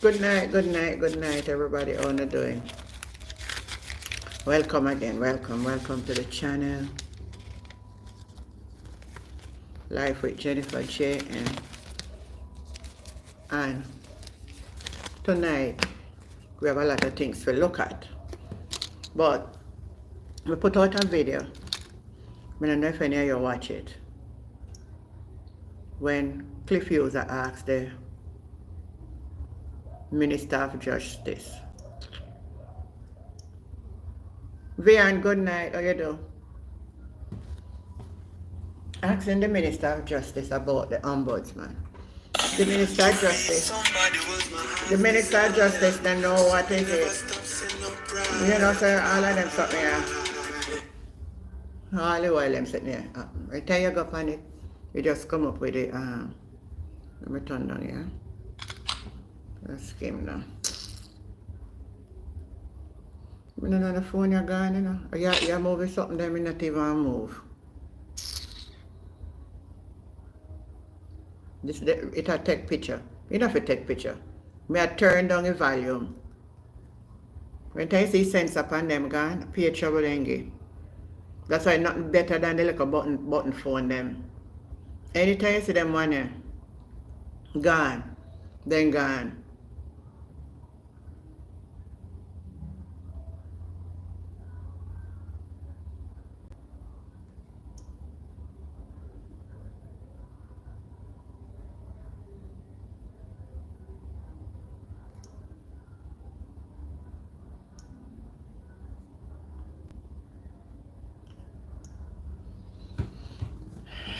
Good night, everybody. How you doing? Welcome again. Welcome to the channel. Life with Jennifer J. And tonight we have a lot of things to look at. But we put out a video. I don't know if any of you watch it. When Cliff User asked the Minister of Justice, Vian, good night, how you do? Asking the Minister of Justice about the ombudsman. The Minister of Justice don't know what is it. You know, sir, all of them something here. All the while them sitting there. Right time you go on it, you just come up with it. Let me turn down here. Let's skim now. I don't know the phone you're gone, you know. You're moving something that I not even move. It a take picture. You don't have to take picture. Me I turn down the volume. When I see sense upon them gone, pay trouble dengue. That's why nothing better than the little button phone them. Anytime you see them money gone, then gone.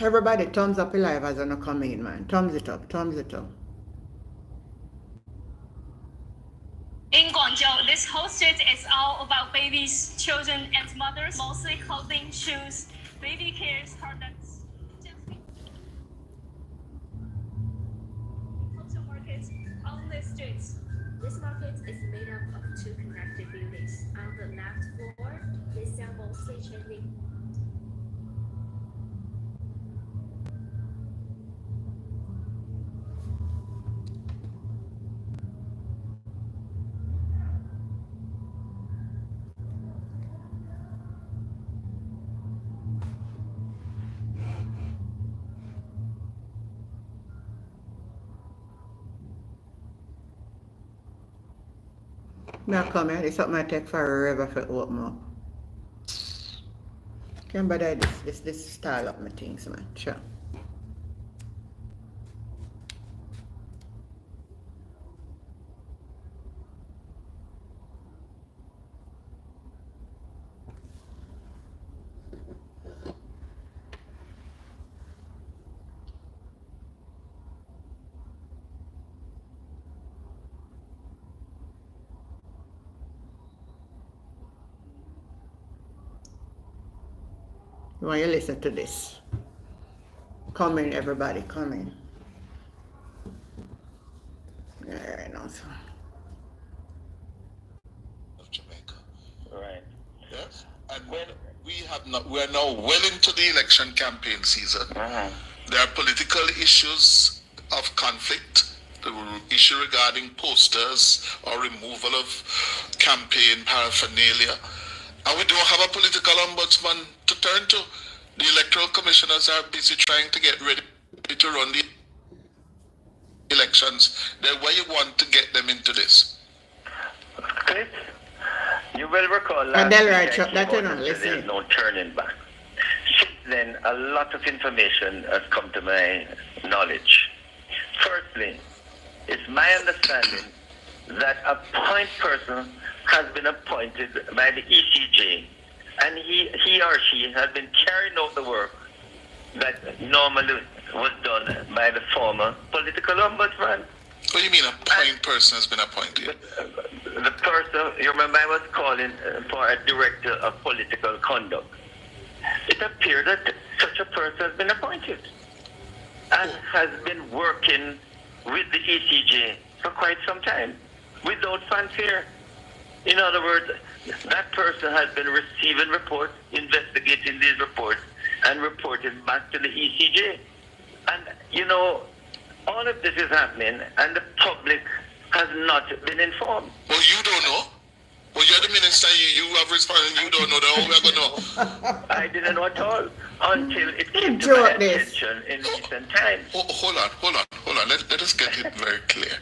Everybody thumbs up live as I come in, man. Thumbs it up. In Guangzhou, this whole street is all about babies, children, and mothers, mostly clothing, shoes, baby care products. Culture markets on the streets. This market is made up of two connected buildings. On the left floor, they sell mostly trendy. Now come here, it's something I take forever for open up. Can't bother this style up my things, man. Sure. You want you listen to this. Come in, everybody, come in. Yeah, no, so. Of Jamaica. Right. Yes. And we are now well into the election campaign season. Uh-huh. There are political issues of conflict, the issue regarding posters or removal of campaign paraphernalia. And we don't have a political ombudsman to turn to. The electoral commissioners are busy trying to get ready to run the elections. Then why you want to get them into this? Cliff, you will recall And last right, week I that came you out know, and said there's listen. no turning back. Since then, a lot of information has come to my knowledge. Firstly, it's my understanding that a point person has been appointed by the ECJ, and he or she has been carrying out the work that normally was done by the former political ombudsman. What do you mean a point person has been appointed? The person, you remember I was calling for a director of political conduct. It appears that such a person has been appointed and has been working with the ECJ for quite some time without fanfare. In other words, that person has been receiving reports, investigating these reports, and reporting back to the ECJ. And, you know, all of this is happening, and the public has not been informed. Well, you don't know. Well, you're the minister. You have responded. You don't know. Then how we are going to know? I didn't know at all until it came to Enjoy my this. attention in recent times. Hold on. Let us get it very clear.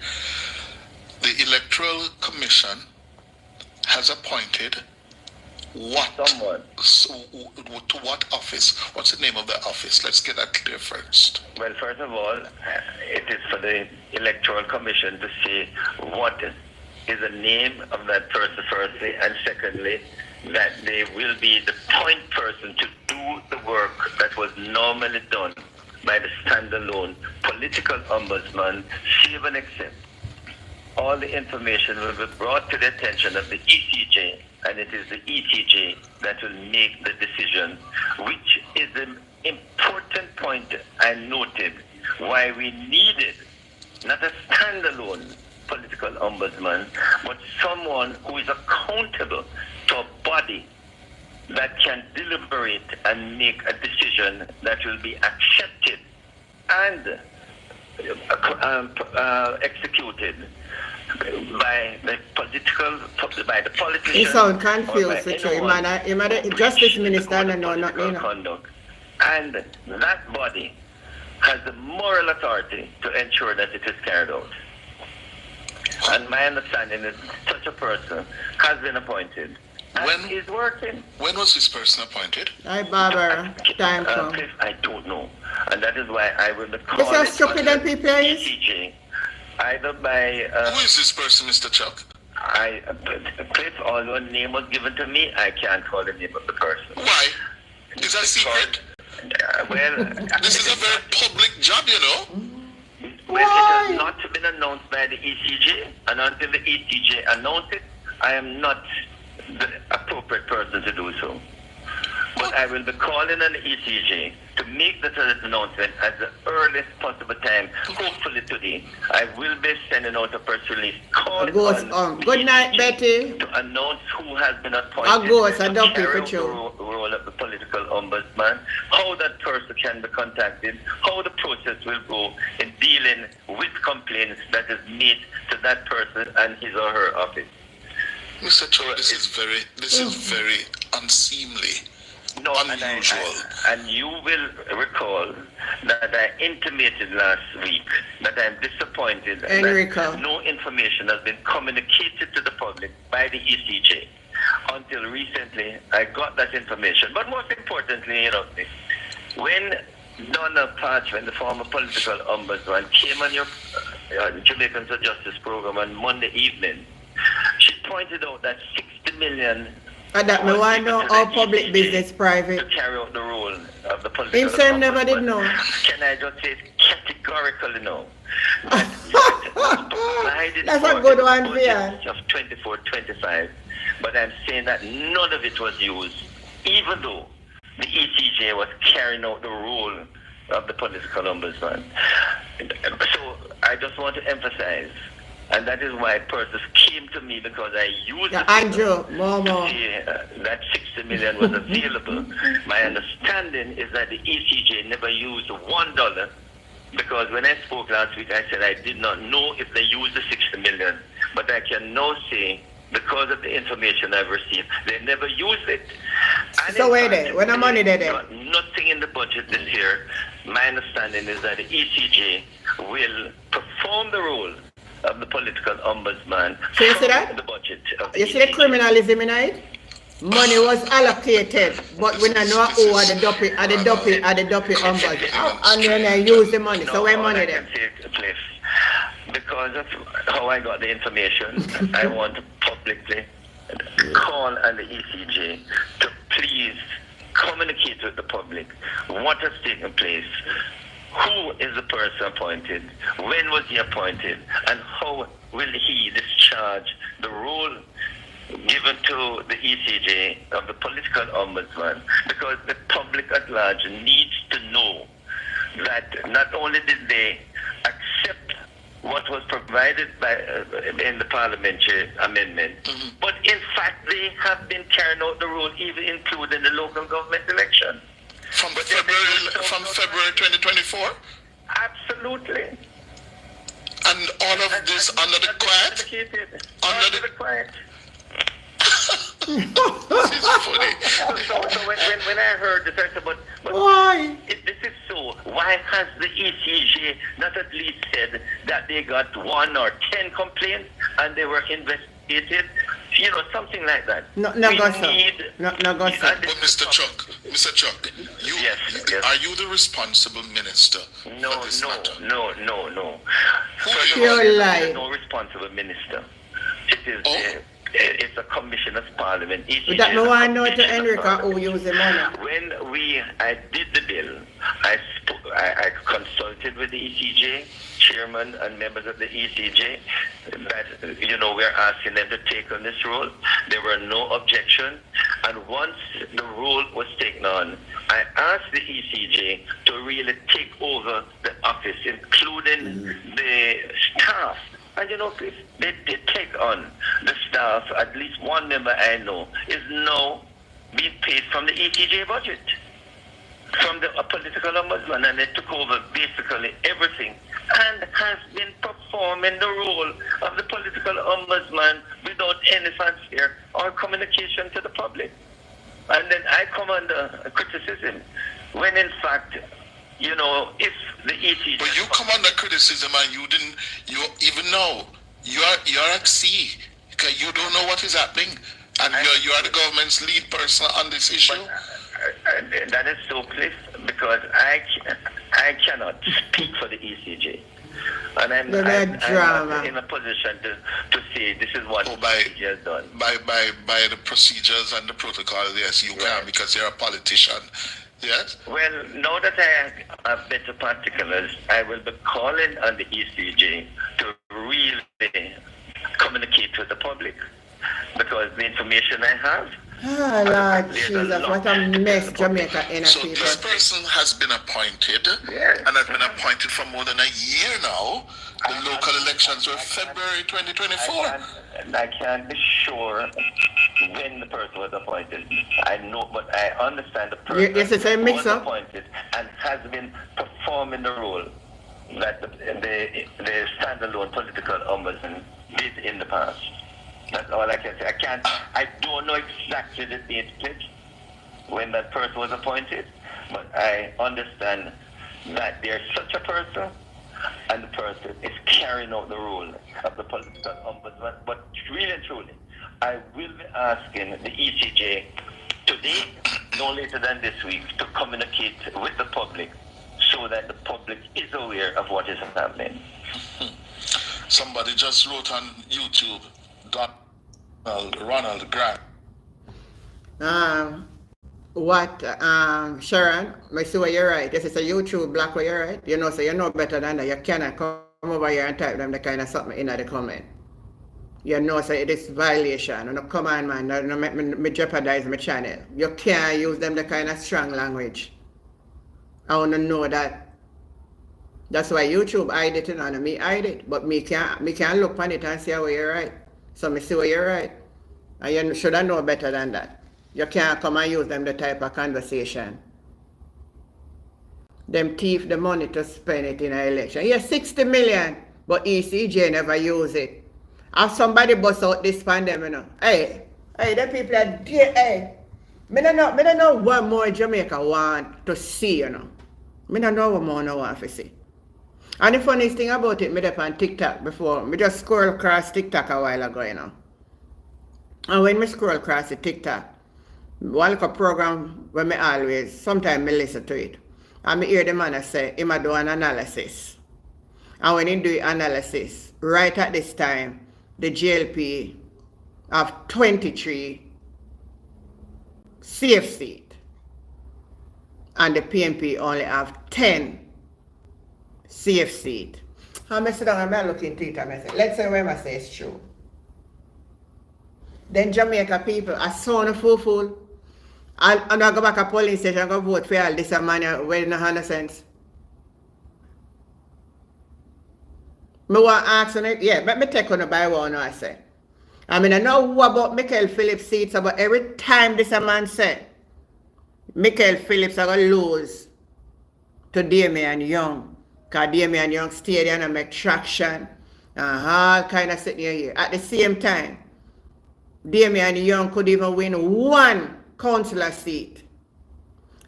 The Electoral Commission has appointed what? Someone. To what office? What's the name of the office? Let's get that clear first. Well, first of all, it is for the Electoral Commission to see what is the name of that person, firstly, and secondly, that they will be the point person to do the work that was normally done by the standalone political ombudsman, save and except. All the information will be brought to the attention of the ECJ, and it is the ECJ that will make the decision, which is an important point I noted why we needed not a standalone political ombudsman, but someone who is accountable to a body that can deliberate and make a decision that will be accepted and executed by the politician. You sound confused, Justice Minister, I know nothing. Conduct. And that body has the moral authority to ensure that it is carried out. And my understanding is such a person has been appointed and is working. When was this person appointed? Hi, Barbara. Time come. I don't know. And that is why I will be This calling is stupid and people is? ECJ, either by... Who is this person, Mr. Chuck? Cliff, although a name was given to me, I can't call the name of the person. Why? Is that secret? This is a very public job, you know. Well, it has not been announced by the ECJ, and until the ECJ announces it, I am not the appropriate person to do so. But I will be calling on the ECJ to make the announcement at the earliest possible time, hopefully today. I will be sending out a press release calling on Good night, Betty. to announce who has been appointed I'll go, so to don't carry pick out the with you. role of the political ombudsman, how that person can be contacted, how the process will go in dealing with complaints that is made to that person and his or her office. Mr. Chuck, this is very unseemly. No, unusual. And you will recall that I intimated last week that I'm disappointed that no information has been communicated to the public by the ECJ. Until recently, I got that information. But most importantly, when Donna Parchman, the former political ombudsman, came on your Jamaicans for Justice program on Monday evening, she pointed out that 60 million And that me want know how public business private. to carry out the role of the political Him say him never ombudsman. did know. Can I just say categorically no? That's a good one, Vian. Of 24-25, but I'm saying that none of it was used, even though the ECJ was carrying out the role of the political ombudsman. So I just want to emphasize, and that is why persons came to me, because I used Andrew, Momo. that 60 million was available. My understanding is that the ECJ never used $1, because when I spoke last week, I said I did not know if they used the 60 million. But I can now say, because of the information I've received, they never used it. And so wait there, when the money there? Nothing in the budget this year. My understanding is that the ECJ will perform the role of the political ombudsman. So you see that? The budget of You see the criminalism in it? Money was allocated, but we don't know who are the dopey ombudsman. And then I use the money. So where money there? Cliff, because of how I got the information, I want to publicly call on the ECJ to please communicate with the public what has taken place. Who is the person appointed? When was he appointed? And how will he discharge the role given to the ECJ of the political ombudsman? Because the public at large needs to know that not only did they accept what was provided by in the parliamentary amendment, but in fact they have been carrying out the role, even including the local government election. From February 2024? Absolutely. And all of this under the quiet? Under the quiet. This is funny. So when I heard this, I said, but Why? if this is so, why has the ECJ not at least said that they got 1 or 10 complaints and they were investigated? You know, something like that. No, We go, sir. need- No, go, sir. But Mr. Chuck, you Yes. are you the responsible minister No, for this matter? no. Who You're is? lying. No responsible minister. It is Oh. it's a commission of parliament. ECJ That me is a want to know to commission of Enrica who parliament. use the money. When I did the bill, I consulted with the ECJ, chairman and members of the ECJ, that, we're asking them to take on this role. There were no objections. And once the role was taken on, I asked the ECJ to really take over the office, including the staff. And they did take on the staff. At least one member I know is now being paid from the ECJ budget, from the political ombudsman, and they took over basically everything and has been performing the role of the political ombudsman without any fanfare or communication to the public. And then I come under criticism when in fact, if the ECJ... But you come under criticism and you even know, you're at sea, because you don't know what is happening, and you are the government's lead person on this issue. That is so, Cliff, because I cannot speak for the ECJ. And I'm not in a position to say this is what the ECJ has done. By the procedures and the protocol, yes, you can, because you're a politician. Yes? Well, now that I have better particulars, I will be calling on the ECJ to really communicate with the public, because the information I have... Lord Jesus, what a mess Jamaica in a So people. this person has been appointed, Yes. and has been appointed for more than a year now. The local elections were February 2024. I can't be sure when the person was appointed. I know, but I understand the person Yes, it's a was mix-up. appointed and has been performing the role that the standalone political ombudsman did in the past. That's all I can say. I don't know exactly the date split when that person was appointed, but I understand that there's such a person, and the person is carrying out the role of the political ombudsman. But really and truly, I will be asking the ECJ today, no later than this week, to communicate with the public so that the public is aware of what is happening. Somebody just wrote on YouTube, Ronald Grant. Sharon, I see what you're right. This is a YouTube black where you're right. So you know better than that. You cannot come over here and type them the kind of something in the comment. So it is violation. No, come on, man. No make me jeopardize my channel. You can't use them the kind of strong language. I want to know that. That's why YouTube hide it, and me hide it. But me can't look on it and see how you're right. So me see where you're right. And you should have know better than that. You can't come and use them the type of conversation. Them thief the money to spend it in an election. Yeah, 60 million, but ECJ never use it. Have somebody bust out this pandemic, Hey, the people are dear, hey. Me don't know what more Jamaica want to see, Me don't know what more I want to see. And the funniest thing about it, me up on TikTok before. Me just scroll across TikTok a while ago, And when me scroll across the TikTok, one look a program where me always, sometimes me listen to it. And me hear the man say, he might do an analysis. And when he do analysis, right at this time, the JLP have 23 safe seats. And the PNP only have 10 safe seats. And I sit down and I look into it and I say, let's say what I say is true. Then Jamaica people are so fool. And I go back to polling station and go vote for all this man where no have no sense. Me want to ask on it, let me take on the by one I say. I know what about Michael Phillips seats, but every time this man say, Michael Phillips are going to lose to Damian Young. Because Damian Young stay there and make traction. all kind of sitting here. At the same time, Damian Young could even win one councillor seat.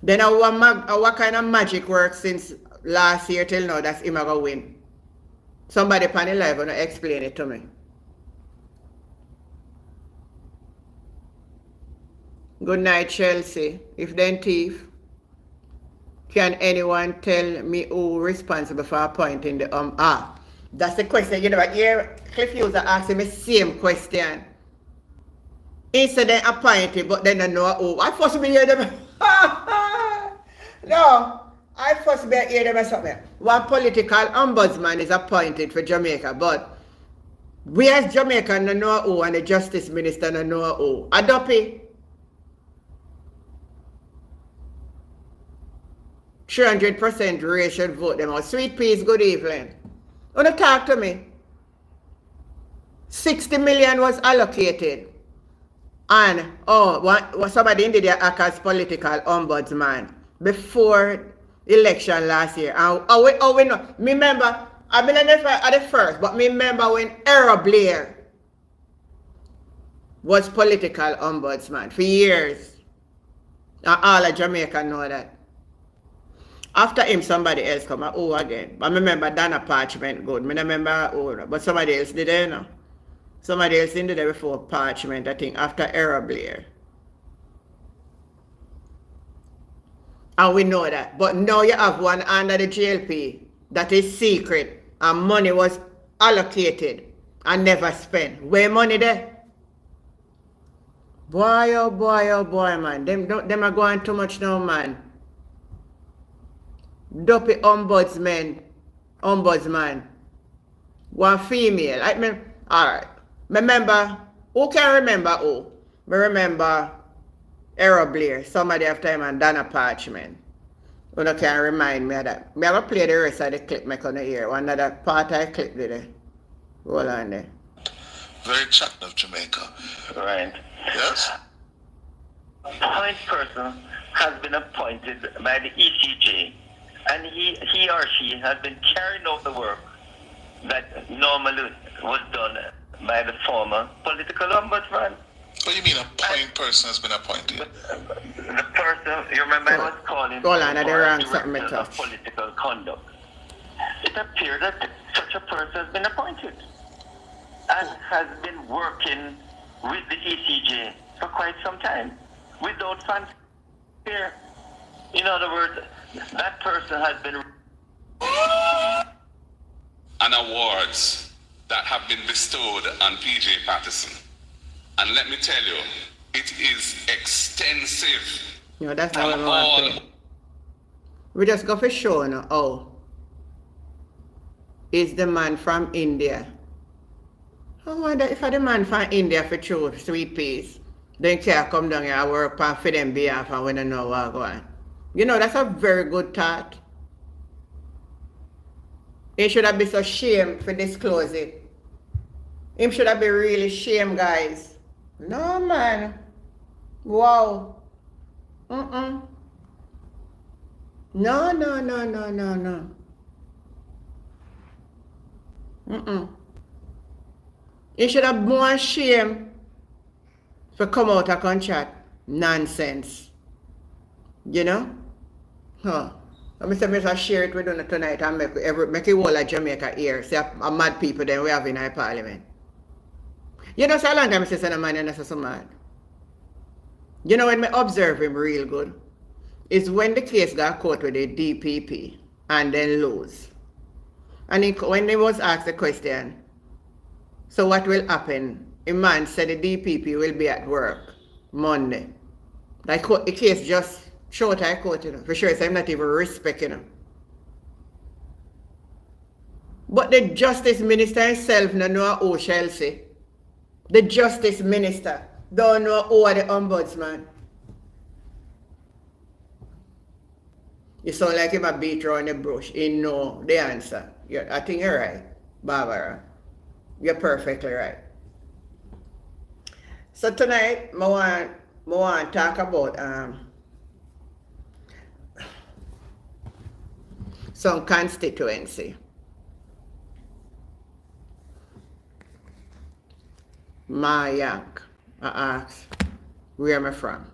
Then what kind of magic works since last year till now that's him going to win? Somebody pan the live and explain it to me. Good night, Chelsea. If then thief, can anyone tell me who responsible for appointing the that's the question. You know what? Here, Cliff user asking me same question. He said they appointed, but then I know who. I first be hear them. No, I first be hear them something. One political ombudsman is appointed for Jamaica, but we as Jamaica no know who, and the justice minister no know who. Adopi. 300% Ray should vote them out. Sweet Peas, good evening. Wanna talk to me? 60 million was allocated. And somebody in there act as political ombudsman before election last year. And we know. Me remember, I've been at the first, but me remember when Era Blair was political ombudsman for years. And all of Jamaica know that. After him, somebody else come again. But I remember Dana Parchment good. I remember but somebody else did it, you know. Somebody else did it before Parchment, I think, after Era Blair. And we know that. But now you have one under the JLP that is secret and money was allocated and never spent. Where money there? Boy, oh boy, man. Them are going too much now, man. Dopey ombudsman. One female. Alright. Remember, who can remember who? I remember Era Blair, somebody after him, and Dana Parchment. Who can remind me of that. I'm going to play the rest of the clip I can hear. One of the part I clip there. Hold on there. Very chatting of Jamaica. Right. Yes? A point person has been appointed by the ECJ, and he or she has been carrying out the work that normally was done by the former political ombudsman. What do you mean a point person has been appointed? The person, you remember I was calling Hold on, I did wrong for something director of touch. political conduct. It appears that such a person has been appointed and has been working with the ECJ for quite some time without fanfare. In other words, that person has been and awards that have been bestowed on PJ Patterson. And let me tell you, it is extensive. You know, that's not what I want to say. We just go for show now. Oh. Is the man from India? I wonder if the man from India for true Sweet Peas. Then can come down here and work for them behalf and we don't know what's going on. You know, that's a very good thought. He should have been so ashamed for disclose it. Him should have been really ashamed, guys. No, man. Wow. No. He should have more ashamed for come out and come chat nonsense. You know? Huh. I'm saying I share it with you tonight and make it whole of Jamaica here. See a mad people then we have in our parliament. You know, so a long time I say a man and so mad. You know when I observe him real good, is when the case got caught with the DPP and then lose. And when he was asked the question, so what will happen? A man said the DPP will be at work Monday. Like the case just short I quote, you know. For sure, so I'm not even respecting him. But the justice minister himself don't know who shall say. The justice minister don't know who are the ombudsman. You sound like him a beat around the brush. He know the answer. I think you're right, Barbara. You're perfectly right. So tonight, I want to talk about some constituency. Ma Yank. I ask, where am I from?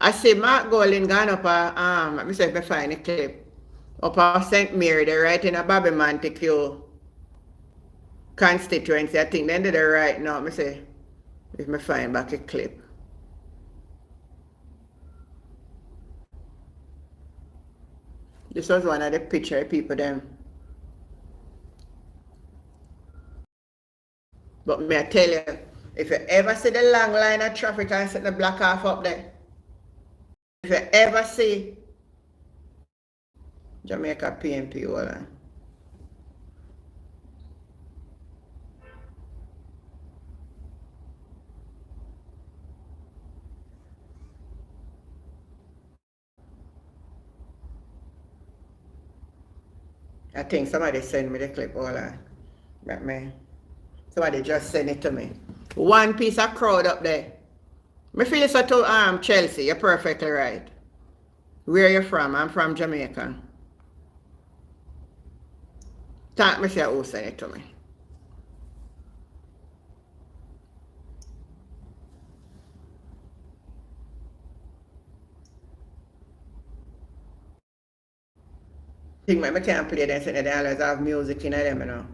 I see Mark Golding gone up let me see if I find a clip. Up at St. Mary, they're writing a Bobby Montague constituency. I think then they're right now. Let me see if I find back a clip. This was one of the picture people them. But may I tell you, if you ever see the long line of traffic and set the block off up there, if you ever see Jamaica PNP, hold on. I think somebody sent me the clip, hold on. Let me. Somebody just sent it to me. One piece of crowd up there. Me feel it's to Chelsea, you're perfectly right. Where are you from? I'm from Jamaica. Thank me say who sent it to me. I think I can't play them, so they always have music in them, you know.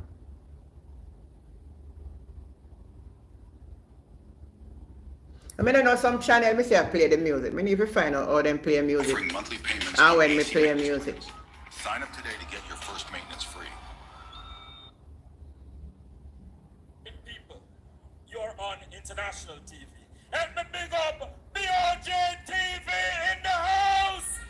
I mean, I know some channel, me say I play the music. I need to find out how them play music. Offering monthly payments And for when me AC play maintenance. music. Sign up today to get your first maintenance free. People, you're on international TV. Help me big up BOJ TV in the house.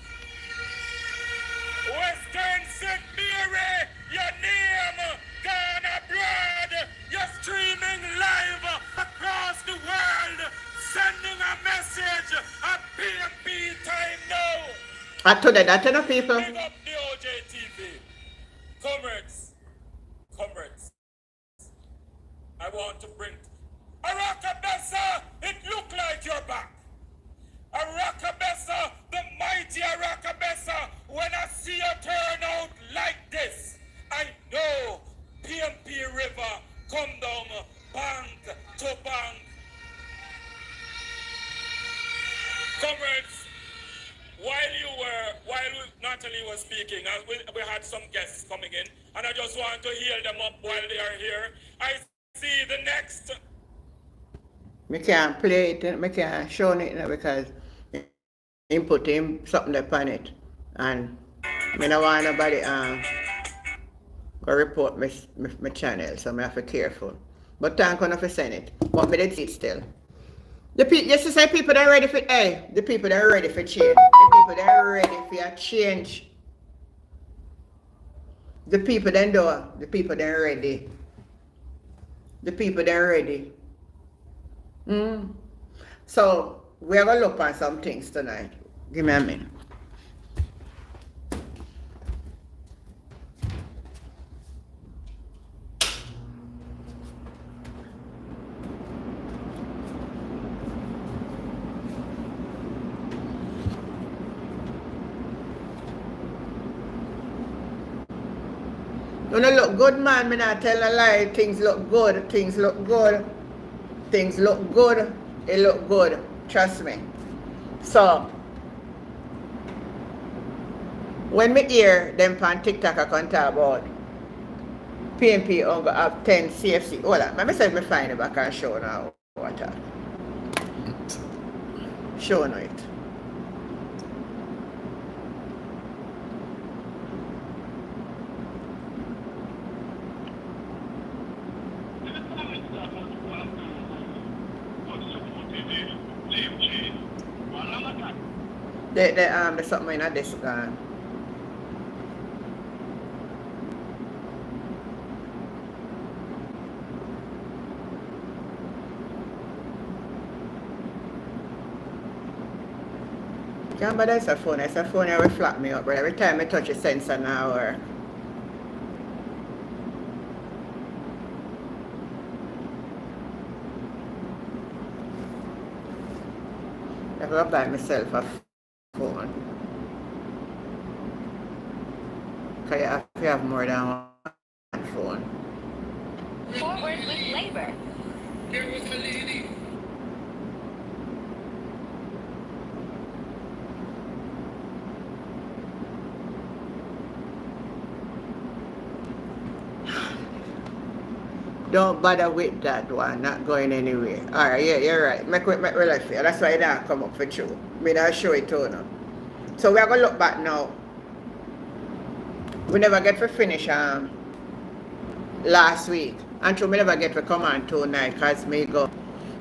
Western St. Mary, your name gone abroad. You're streaming live across the world, sending a message at PMP time now. I told you that, you know, people. Big up BOJ TV. Comrades, I want to bring Arakabessa. It look like you're back. Arakabessa, the mighty Arakabessa. When I see a turnout like this, I know PMP River come down bank to bank. Comrades, while Natalie was speaking, we had some guests coming in, and I just want to heal them up while they are here. I see the next. I can't play it, I can't show it now because him put him something upon it. And I don't want nobody go report my channel, so I have to be careful. But thank you for saying it. But I did see it still. Just to say people that are ready for the people that are ready for change. The people that are ready for a change. The people that do, the people that are ready. The people that are ready. So we're gonna look at some things tonight. Give me a minute. You don't look good, man. Me not tell a lie. Things look good. Things look good. Things look good. It look good. Trust me. So, when me hear them on TikTok I can talk about PNP on go have 10 CFC. Hold on. Let me see if I find it back and show now what I show now it. There's something in this yeah, but that's a phone. It's a phone that will flap me up, but every time I touch a sensor now work. I will buy myself a phone. Because you have more than one phone. Forward with labor. There was a lady. Don't bother with that one, not going anywhere. Alright, yeah, you're right. Make life fair. That's why it don't come up for true. Me not show it to you now. So we are gonna look back now. We never get to finish last week. And true, we never get to come on tonight because me go.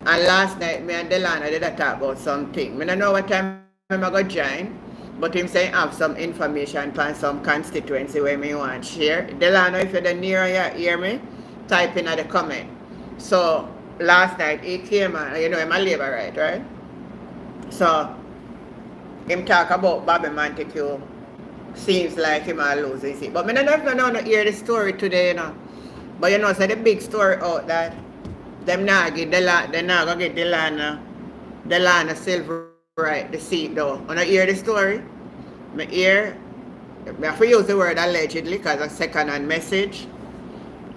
And last night, me and Delana did a talk about something. I don't know what time I'm going to join, but him say have some information on some constituency where me want to share. Delana, if you're near you hear me, type in the comment. So, last night, he came and, you know, I'm a labor right? So, him talk about Bobby Montague. Seems like him all lose his seat. But I don't know to hear the story today, you know. But you know, so the big story out that them not get they not gonna get Delana Silver right the seat though. When I hear the story, I have to use the word allegedly because a second-hand message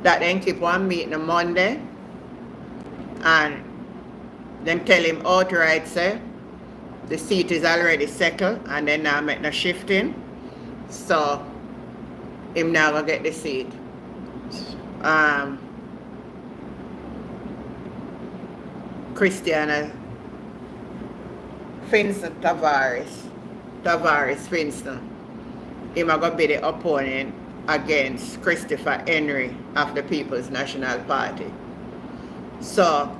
that then keep on meeting on Monday and them tell him outright say the seat is already settled and then now make no shifting. So him now gonna get the seat. Christiana Finston Tavares Finston. Him are gonna be the opponent against Christopher Henry of the People's National Party. So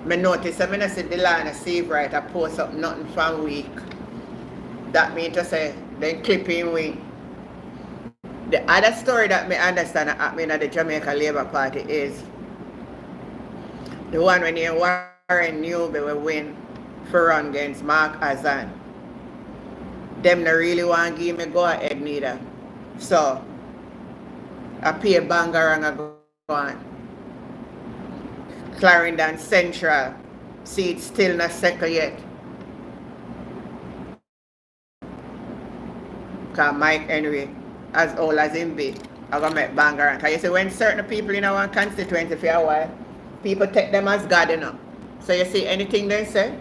I notice I see Delana Seabright I post up nothing from week. That means to say then clipping week. The other story that me understand happening at the Jamaica Labour Party is the one when Warren Newby will win for run against Mark Azan. Them not really want to give me go ahead neither. So I pay Bangarang a go on. Clarendon Central seat still not settled yet. Because Mike Henry, as old as him be, I'm going to make Bangarang. Because you see, when certain people in our constituency for a while, people take them as God, you know. So you see, anything they say,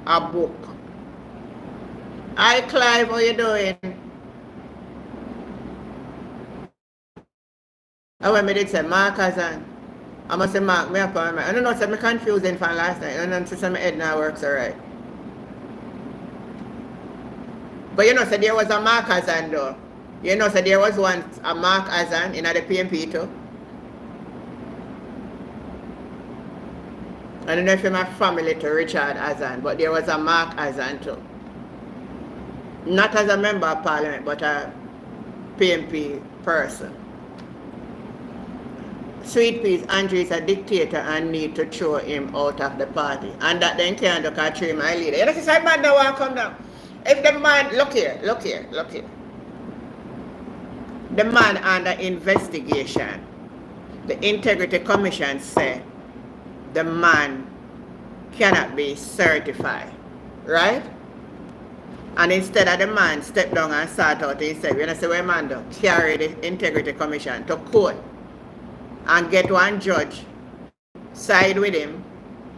a book. Hi Clive, how you doing? And when me did say Mark Azan, I must say Mark, me up on my, I don't know, so I'm confusing from last night. I don't know, so my head now works alright. But you know, so there was a Mark Azan though. You know, so there was once a Mark Azan in the PMP too. I don't know if you're my family to Richard Azan, but there was a Mark Azan too. Not as a member of parliament, but a PMP person. Sweet Peas, Andrew is a dictator and need to throw him out of the party. And that then can't look at him, my leader. You know, this man don't want to come down. If the man, look here. The man under investigation, the Integrity Commission said the man cannot be certified, right? And instead of the man step down and sort out himself, you know, say, well, man, do carry the Integrity Commission to court and get one judge side with him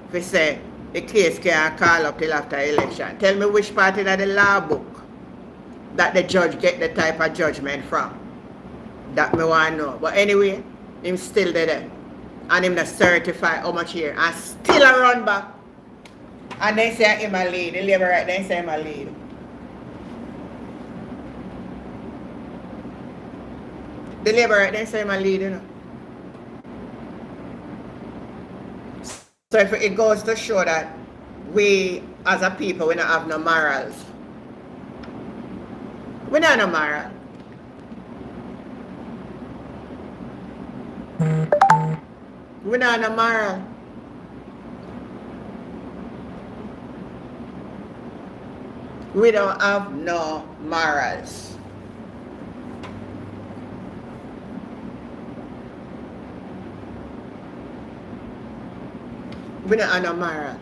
if he say the case can't call up till after election. Tell me which part of the law book that the judge get the type of judgment from. That me want to know. But anyway, him still there. And him not certify how much here. And still a run back. And they say him a lead. The labor right, they say him a lead. The labor right, they say him a lead, you know. So if it goes to show that we as a people, we don't have no morals. We don't have no moral. We don't have no moral. We don't have no morals. We don't have no moral.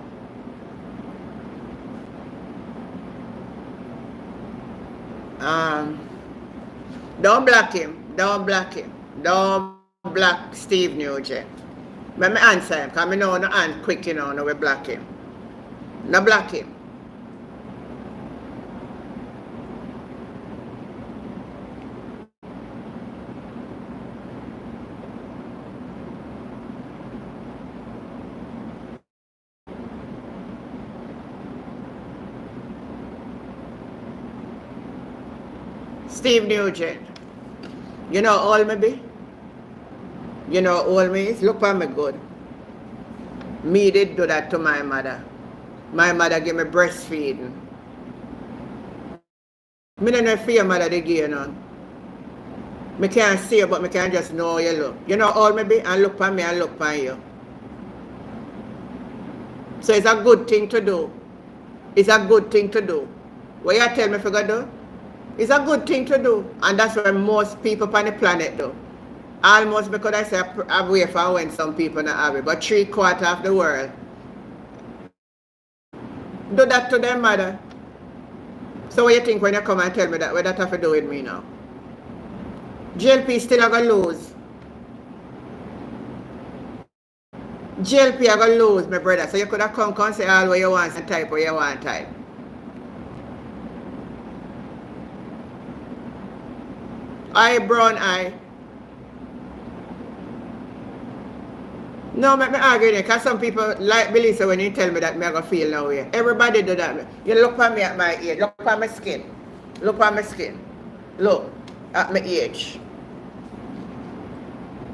Don't block him. Don't block him. Don't block Steve Nugent. Let me answer him, because I know no hand quick, you know, no we block him. No block him. Steve Nugent. You know how old me be? You know how old me is? Look at me good. Me did do that to my mother. My mother gave me breastfeeding. Me don't know if your mother did give you none. Me can't see you, but me can just know how you look. You know how old me be? And look at me and look at you. So it's a good thing to do. It's a good thing to do. What you tell me if you go do? It's a good thing to do. And that's what most people on the planet do. Almost because I say I'm away from when some people not have it. But 3/4 of the world do that to their mother. So what you think when you come and tell me that? What that have to do with me now? JLP still going to lose. JLP are going to lose, my brother. So you could have come and say all what you want and type what you want type. Eye, brown eye. No, make me argue because some people like believe so when you tell me that me I gonna feel no way. Everybody do that. You look at me at my age, look at my skin. Look at my skin. Look at my age.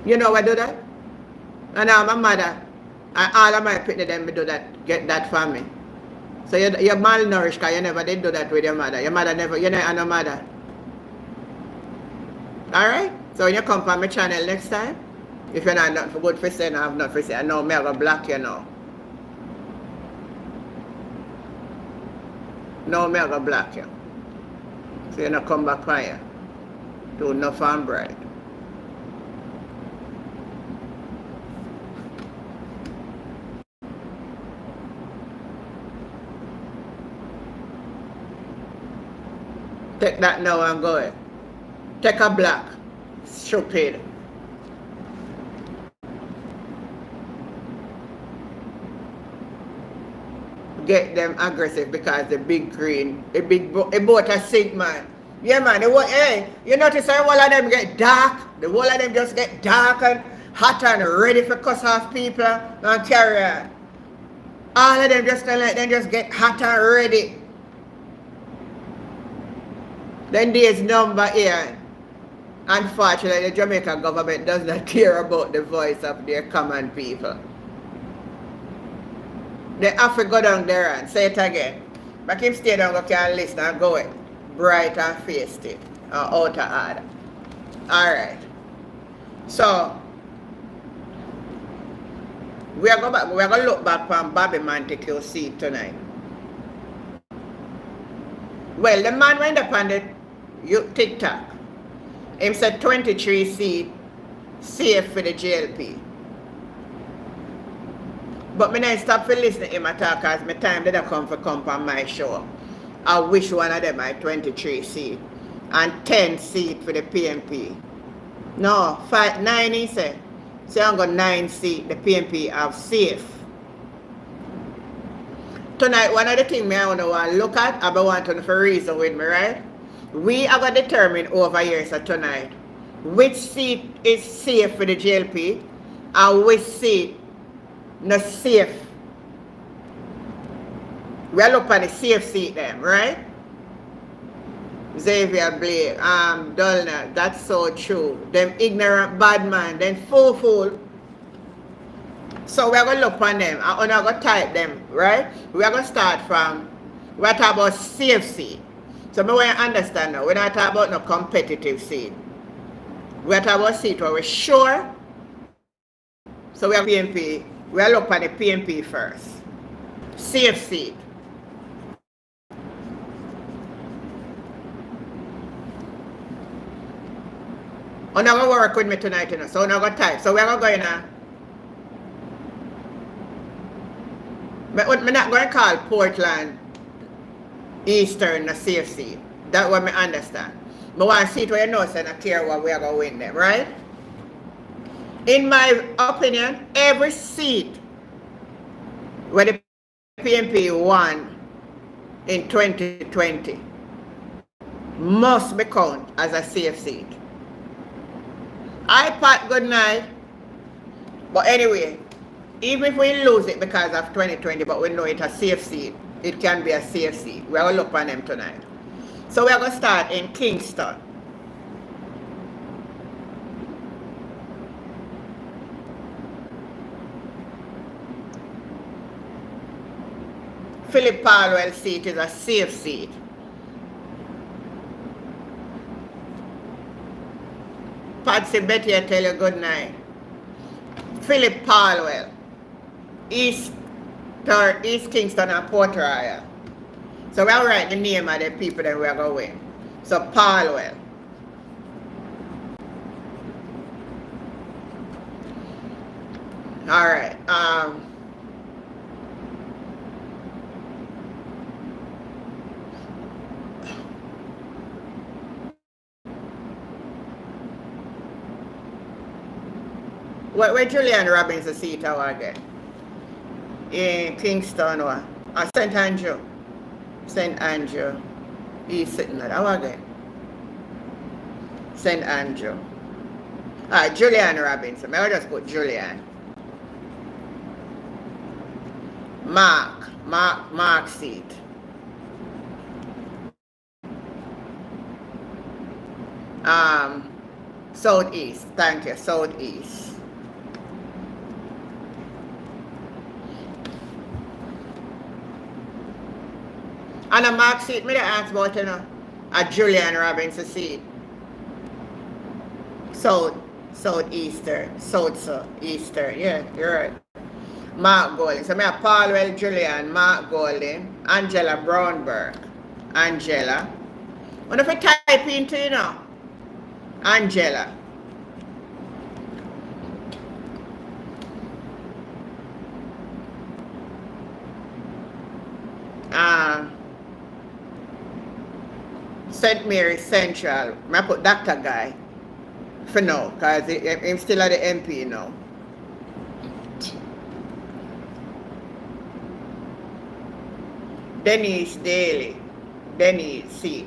You know I do that? And now my mother and all of my people them do that, get that for me. So you're malnourished because you never did do that with your mother. Your mother never, you never had no mother. Alright? So when you come on my channel next time, if you're not for good for say, I have not for say, I know me I gonna block you now. No, me I gonna block you. So you not come back fire. Do enough and bright. Take that now and go. Take a black. Stupid. Get them aggressive because the big green, a boat a sink, man. Yeah, man. Hey, you notice how all of them get dark? The whole of them just get dark and hot and ready for cuss off people and carry on. All of them just like them just get hot and ready. Then there's number here. Unfortunately, the Jamaican government does not care about the voice of their common people. They have to go down there and say it again. But him stay down and listen and go it. Bright and faced it. Or out of order. Alright. So we are going to look back from Bobby Montague seat tonight. Well, the man went up on the TikTok. Him said 23 seat safe for the JLP. But me not stop for listening to him talk because my time did come on my show. I wish one of them had 23 seat and 10 seat for the PNP. No, 9 he said. So I'm got 9 seat the PNP have safe. Tonight, one of the things I want to look at, I want to for reason with me, right? We are going to determine over here so tonight which seat is safe for the JLP and which seat not safe. We'll look at the safe seat then, right? Xavier Blake, Dolna, that's so true. Them ignorant bad man, then fool. So we're going to look on them and we're going to type them, right? We're going to start from, we're talking about safe seat. So I want to understand now, we're not talking about no competitive seat. We're talking about seat where we're sure. So we have PNP. We'll look at the PNP first. Safe seat. You're not going to work with me tonight, you know, so you're not going to type. So we're going to go in now. I'm not going to call Portland Eastern a safe seat. That's what I understand. I want to see it where you know, so I care what we are going to win them, right? In my opinion, every seat where the PNP won in 2020 must be counted as a safe seat. I Pat, good night. But anyway, even if we lose it because of 2020, but we know it's a safe seat, it can be a safe seat. We're going to look on them tonight. So we're going to start in Kingston. Philip Palwell's seat is a safe seat. Patsy Betty, I tell you good night. Philip Palwell, East Kingston and Port Royal. So we'll write the name of the people that we're going to win. So Palwell. All right. Where Julian Robbins' seat I get? In Kingston or St. Andrew. St. Andrew. He's sitting there. I get St. Andrew. Julian Robinson. I'll just put Julian. Mark seat. Southeast. Thank you. Southeast. And a Mark seat, me ask about, you know, a Julian Robinson seat. Southeastern. Yeah, you're right. Mark Golding. So me have Palwell, Julian, Mark Golding, Angela Brownberg. Angela. What if I type into, you know? Angela. St. Mary's Central. I put Dr. Guy for now, because I'm still at the MP now. Denise Daly. Denise seat.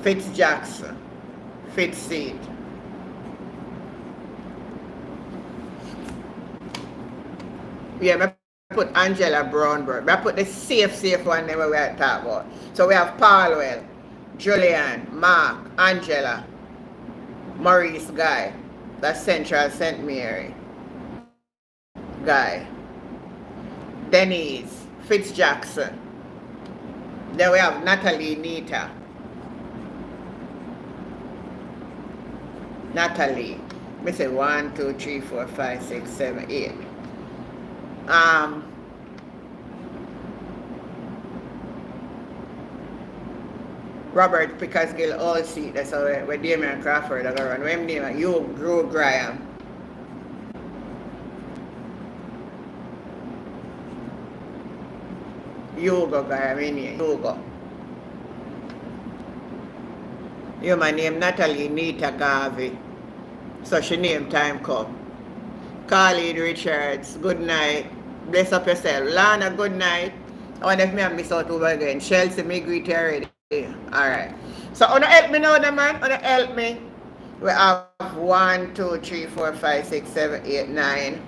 Fitz Jackson. Fitz seat. Yeah, I put Angela Brownberg. I put the safe one that we are talking about. So we have Palwell, Julian, Mark, Angela, Maurice Guy. That's Central St. Mary. Guy. Denise, Fitz Jackson. Then we have Natalie Nita. Natalie. Me say 1, 2, 3, 4, 5, 6, 7, 8. Robert Pickersgill all seat. That's how where Damian Crawford are going to run. When name you Drew Graham. Hugo Graham in here. Hugo. You my name Natalie Nita Garvey. So she name time come. Carleen Richards, good night. Bless up yourself. Lana, good night. I wonder if me have miss out over again. Chelsea, me greet you already. Alright. So, wanna help me now, man? Wanna help me? We have 1, 2, 3, 4, 5, 6, 7, 8, 9.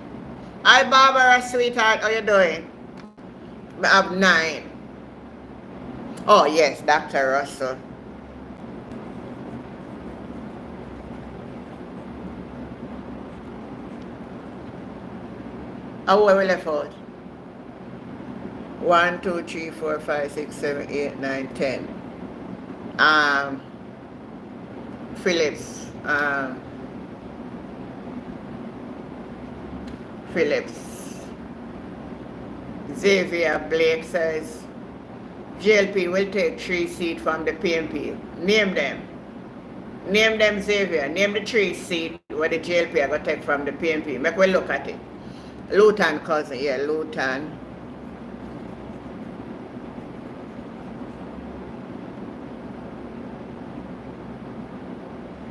Hi, Barbara, sweetheart. How you doing? We have 9. Oh, yes, Dr. Russell. How are we left out? 1, 2, 3, 4, 5, 6, 7, 8, 9, 10. Phillips. Xavier Blake says JLP will take 3 seats from the PNP. Name them. Name them, Xavier. Name the 3 seats where the JLP are going to take from the PNP. Make we look at it. Luton cousin, yeah, Luton.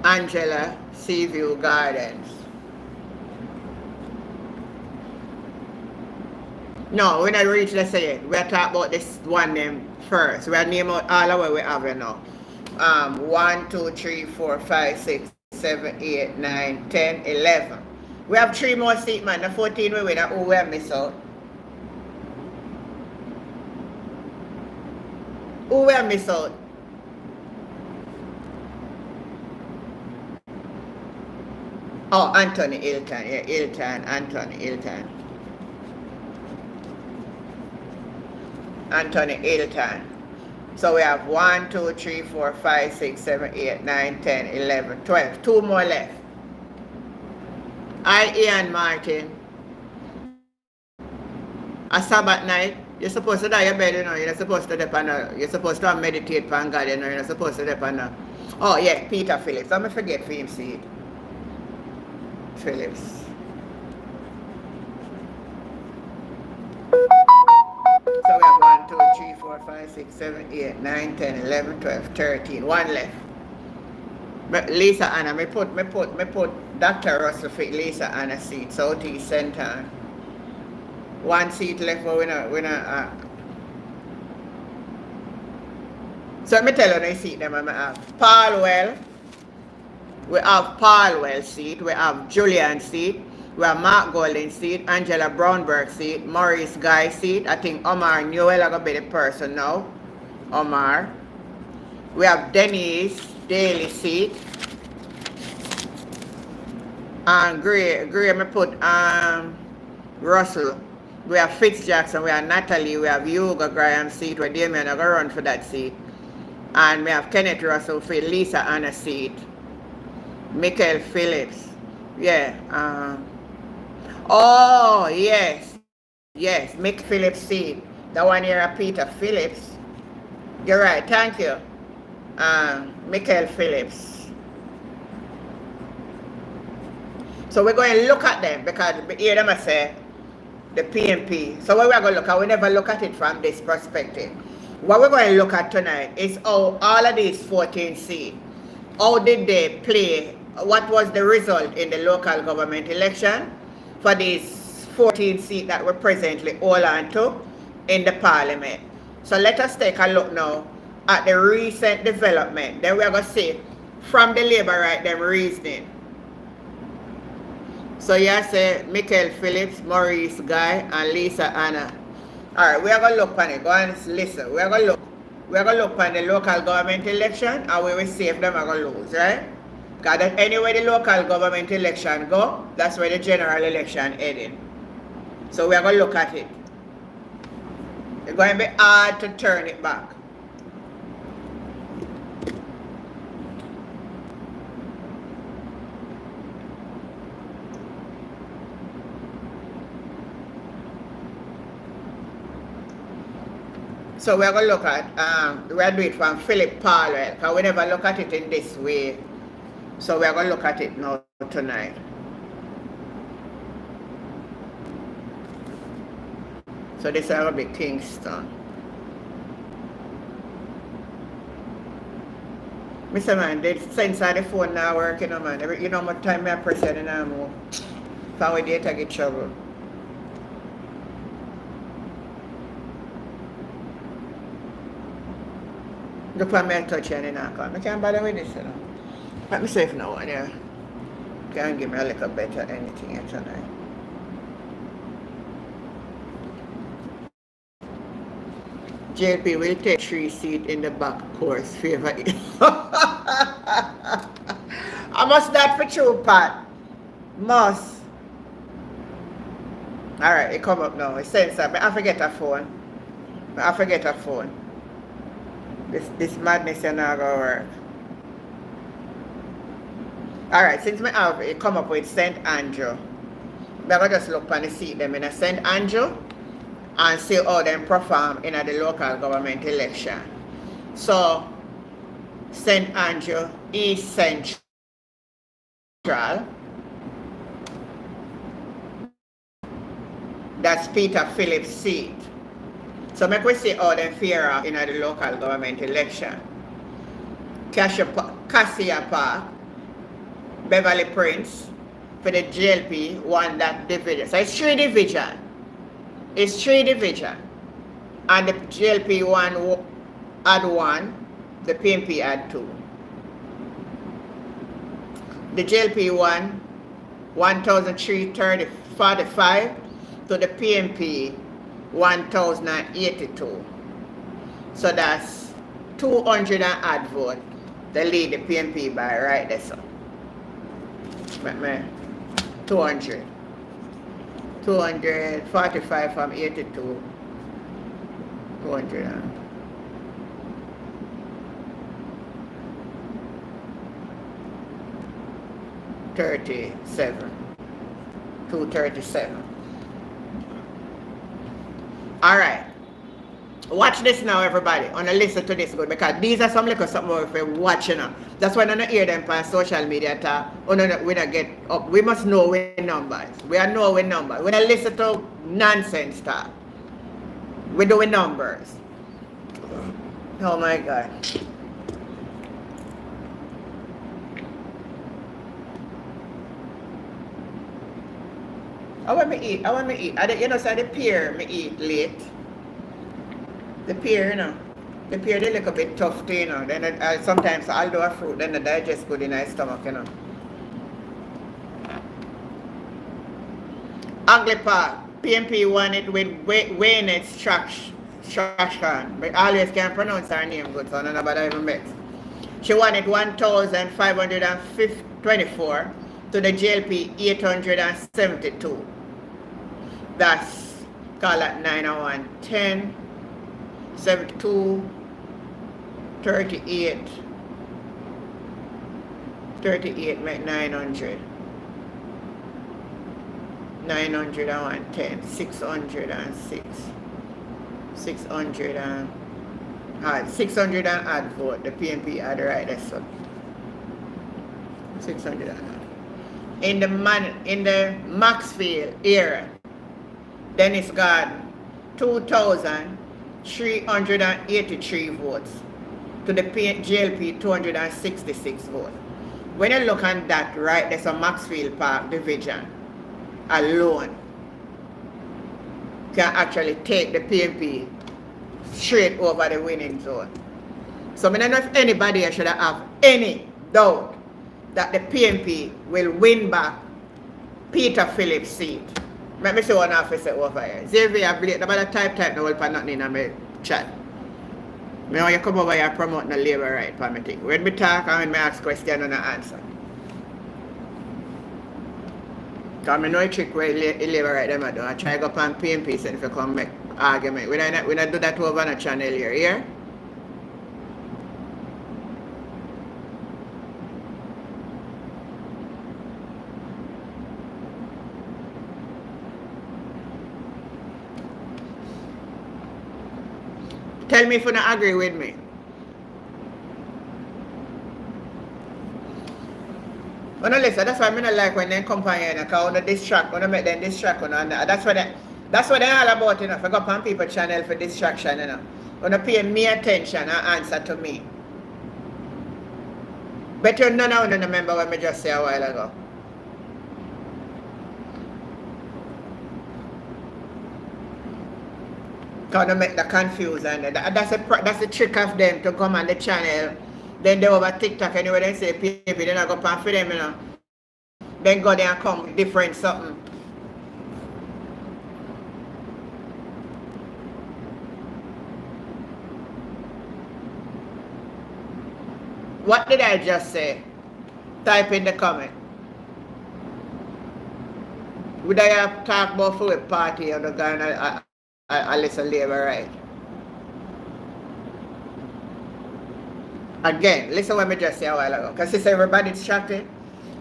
Angela Seaview Gardens. No, when I reach the say we are talking about this one name first. We are name out all of what we have now. 1, 2, 3, 4, 5, 6, 7, 8, 9, 10, 11. We have 3 more seats, man. The 14 we win. Who we have missed out? Who we have missed out? Oh, Anthony Hilton. Yeah, Hilton. Anthony Hilton. Anthony Hilton. So we have 1, 2, 3, 4, 5, 6, 7, 8, 9, 10, 11, 12. 2 more left. Ian Martin. A Sabbath night, you're supposed to die your bed, you know, you're not supposed to depend on, you're supposed to meditate upon God, you know, you're not supposed to depend on. Oh yeah, Peter Phillips. I'm gonna forget for him, see it. Phillips. So we have 1, 2, 3, 4, 5, 6, 7, 8, 9, 10, 11, 12, 13. 1 left. But Lisa Anna, me put Dr. Russell for Lisa Anna seat, Southeast Center. 1 seat left for winner. So let me tell you the seat them I have. Paulwell. We have Paulwell seat. We have Julian seat. We have Mark Golden seat. Angela Brownberg seat. Maurice Guy seat. I think Omar Newell are going to be the person now. Omar. We have Denise Daly seat. And Gray me put Russell. We have Fitz Jackson, we have Natalie, we have Hugo Graham seat where Damien are going to run for that seat. And we have Kenneth Russell for Lisa Anna seat. Michael Phillips. Yeah. Oh, yes. Yes, Mick Phillips seat. The one here of Peter Phillips. You're right, thank you. Michael Phillips. So we're going to look at them because here them I say the PMP. So what we're going to look at, we never look at it from this perspective. What we're going to look at tonight is how all of these 14 seats, how did they play, what was the result in the local government election for these 14 seats that we're presently hold on to in the parliament. So let us take a look now at the recent development. Then we're going to see from the Labour right them reasoning. So you say Michael Phillips, Maurice Guy, and Lisa Anna. Alright, we are gonna look on it. Go and listen. We are gonna look on the local government election and we will see if them are gonna lose, right? Because anywhere the local government election go, that's where the general election heading. So we are gonna look at it. It's going to be hard to turn it back. So we're going to look at, we're doing it from Philip Paulwell, because we never look at it in this way. So we're going to look at it now tonight. So this is going to be Kingston. Mr. Man, the sensor of the phone now working, man. You know how much time I press it and I'm more. If I data get trouble. Look for me to touch any now. I can't bother with this, you know. Let me see if no one here can give me a little better anything here tonight. JLP will take 3 seats in the back course. Favor it. I must that for true, Pat. Must. Alright, it come up now. It sends up. I forget a phone. I forget a phone. This madness is not gonna work. Alright, since I have it come up with St. Andrew, I'm gonna just look on the seat them in a St. Andrew and see how them perform in the local government election. So St. Andrew East Central. That's Peter Phillips' seat. So make we see how them fare in the local government election. Cassia Park, Beverly Prince for the JLP won that division. So it's 3 division. It's 3 division. And the JLP one had 1, the PNP had 2. The JLP won 1,345 to the PNP 1,082. So that's 200 and odd vote. They lead the PNP by right there, so. 200. 245 from 82. 200 and 37. 237. Alright. Watch this now, everybody. I want to listen to this good because these are some little something if you're watching. That's why I don't hear them on social media talk. We don't get up. We must know our numbers. We are knowing numbers. We don't listen to nonsense talk. We're doing numbers. Oh my God. I want me eat. You know, so the pear me eat late. The pear, you know. The pear, they look a bit tough too, you know. Then sometimes I'll do a fruit, then the digest good in my stomach, you know. Anglipa, PNP won it with Wayne Strachan. But I always can't pronounce her name good, so nobody even met. She won it 1,524 to the JLP 872. That's call at 90110 72 38 make 900 910 606 600 and 600 and odd vote. The PNP had right there, so 600 and odd. In the Maxfield era, Dennis Garden 2,383 votes to the JLP 266 votes. When you look at that, right, there's a Maxfield Park division alone can actually take the PNP straight over the winning zone. So I don't know if anybody should have any doubt that the PNP will win back Peter Phillips' seat. Let me see one officer over here. Xavier Blake, nobody type no help for nothing in my chat. Me want you come over here promote the labor right for me thing. When me talk and when me ask question and I answer. Because I know a trick where labor right them I do. I try to go on PNP so if you come make argument. We don't do that over on a channel here, yeah? Tell me if you don't agree with me. Well, no, listen, that's why I don't like when they come from here, because I want to distract, I want to make them distract. And that's what they're all about, you know, if I go on people's channel for distraction, you know. I want to pay me attention and answer to me. But you none of them remember what I just said a while ago. Kind of make the confusion. That's the trick of them to come on the channel. Then they over TikTok anyway, they say PNP, then I go pan for them, you know. Then go there and come with different something. What did I just say? Type in the comment. Would I have talked about for a party or the guy I listen labor right? Again, listen what I just said a while ago. Because everybody distracted.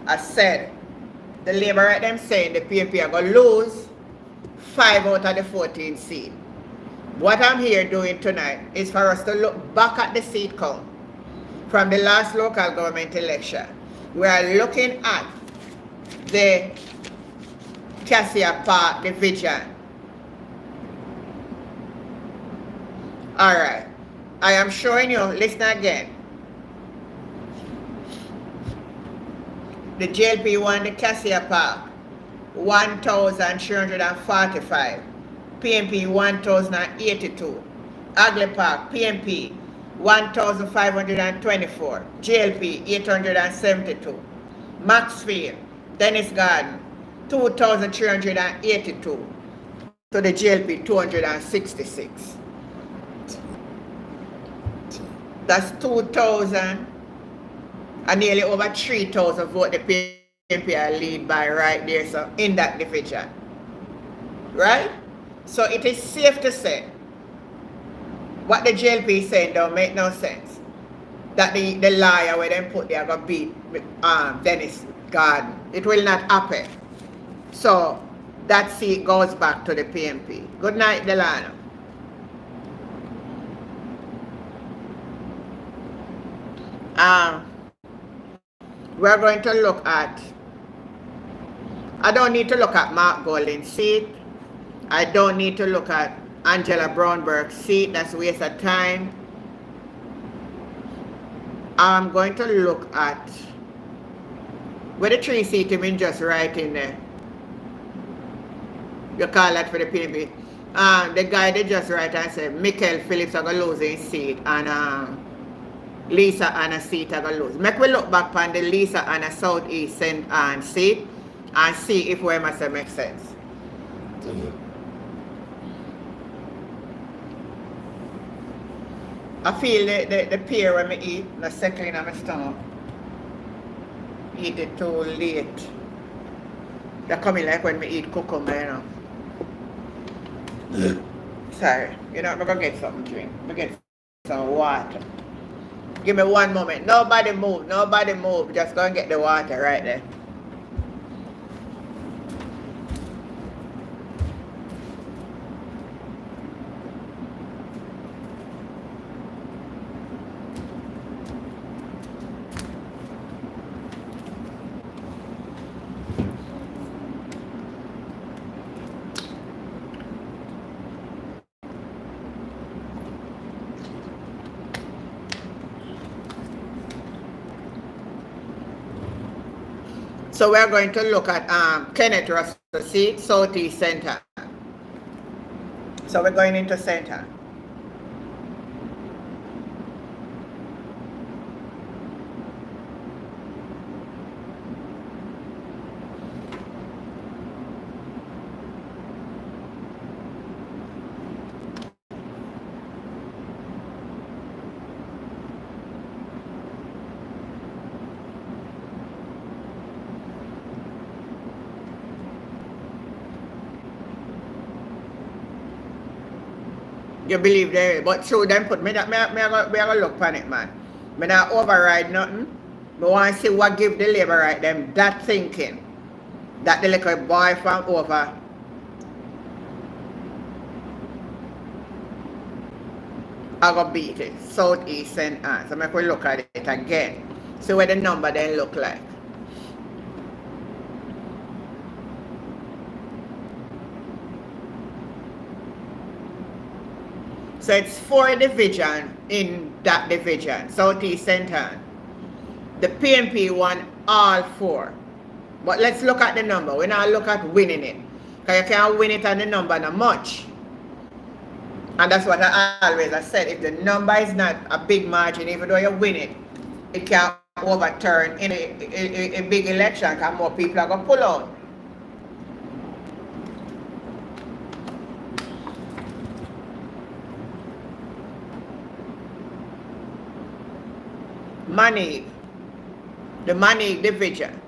I said the labor right them saying the PNP are going to lose 5 out of the 14 seats. What I'm here doing tonight is for us to look back at the seat count from the last local government election. We are looking at the Cassia Park division. Alright. I am showing you, listen again. The JLP won the Cassia Park, 1,345. PMP 1,082. Agley Park, PMP 1,524. JLP 872. Maxfield, Dennis Garden 2,382. To the JLP 266. That's 2,000 and nearly over 3,000 votes the PMP are lead by right there, so in that division. Right? So it is safe to say what the JLP is saying don't make no sense. That the liar where them put there gonna beat Dennis Garden. It will not happen. So that seat goes back to the PMP. Good night, Delano. We're going to look at, I don't need to look at Mark Golding's seat. I don't need to look at Angela Brownberg's seat. That's a waste of time. I'm going to look at where the 3 seat have been just right in there. You call that for the PNP. The guy they just right and said Michael Phillips are going to lose his seat and Lisa Anna seat are going to lose. Make we look back on the Lisa Anna Southeast seat and see if we must make sense. I feel the pear when I eat, the settling in my stomach. Eat it too late. They're coming like when we eat cucumber, you know. Sorry, you know, I'm going to get something to drink. I'm going to get some water. Give me one moment. Nobody move. Nobody move. Just go and get the water right there. So we're going to look at Kenneth Russell seat, Southeast Center. So we're going into center. You believe there, but through them put me gonna look on it, man. Me not override nothing. Me want to see what give the labor right them that thinking. That the little boy from over I go beat it. Southeast and so make we look at it again. See what the number then look like. So it's 4 divisions in that division, Southeast Center. The PMP won all 4. But let's look at the number. We now look at winning it. Because you can't win it on the number not much. And that's what I always have said. If the number is not a big margin, even though you win it, it can overturn in a big election because more people are going to pull out. Money, the money division,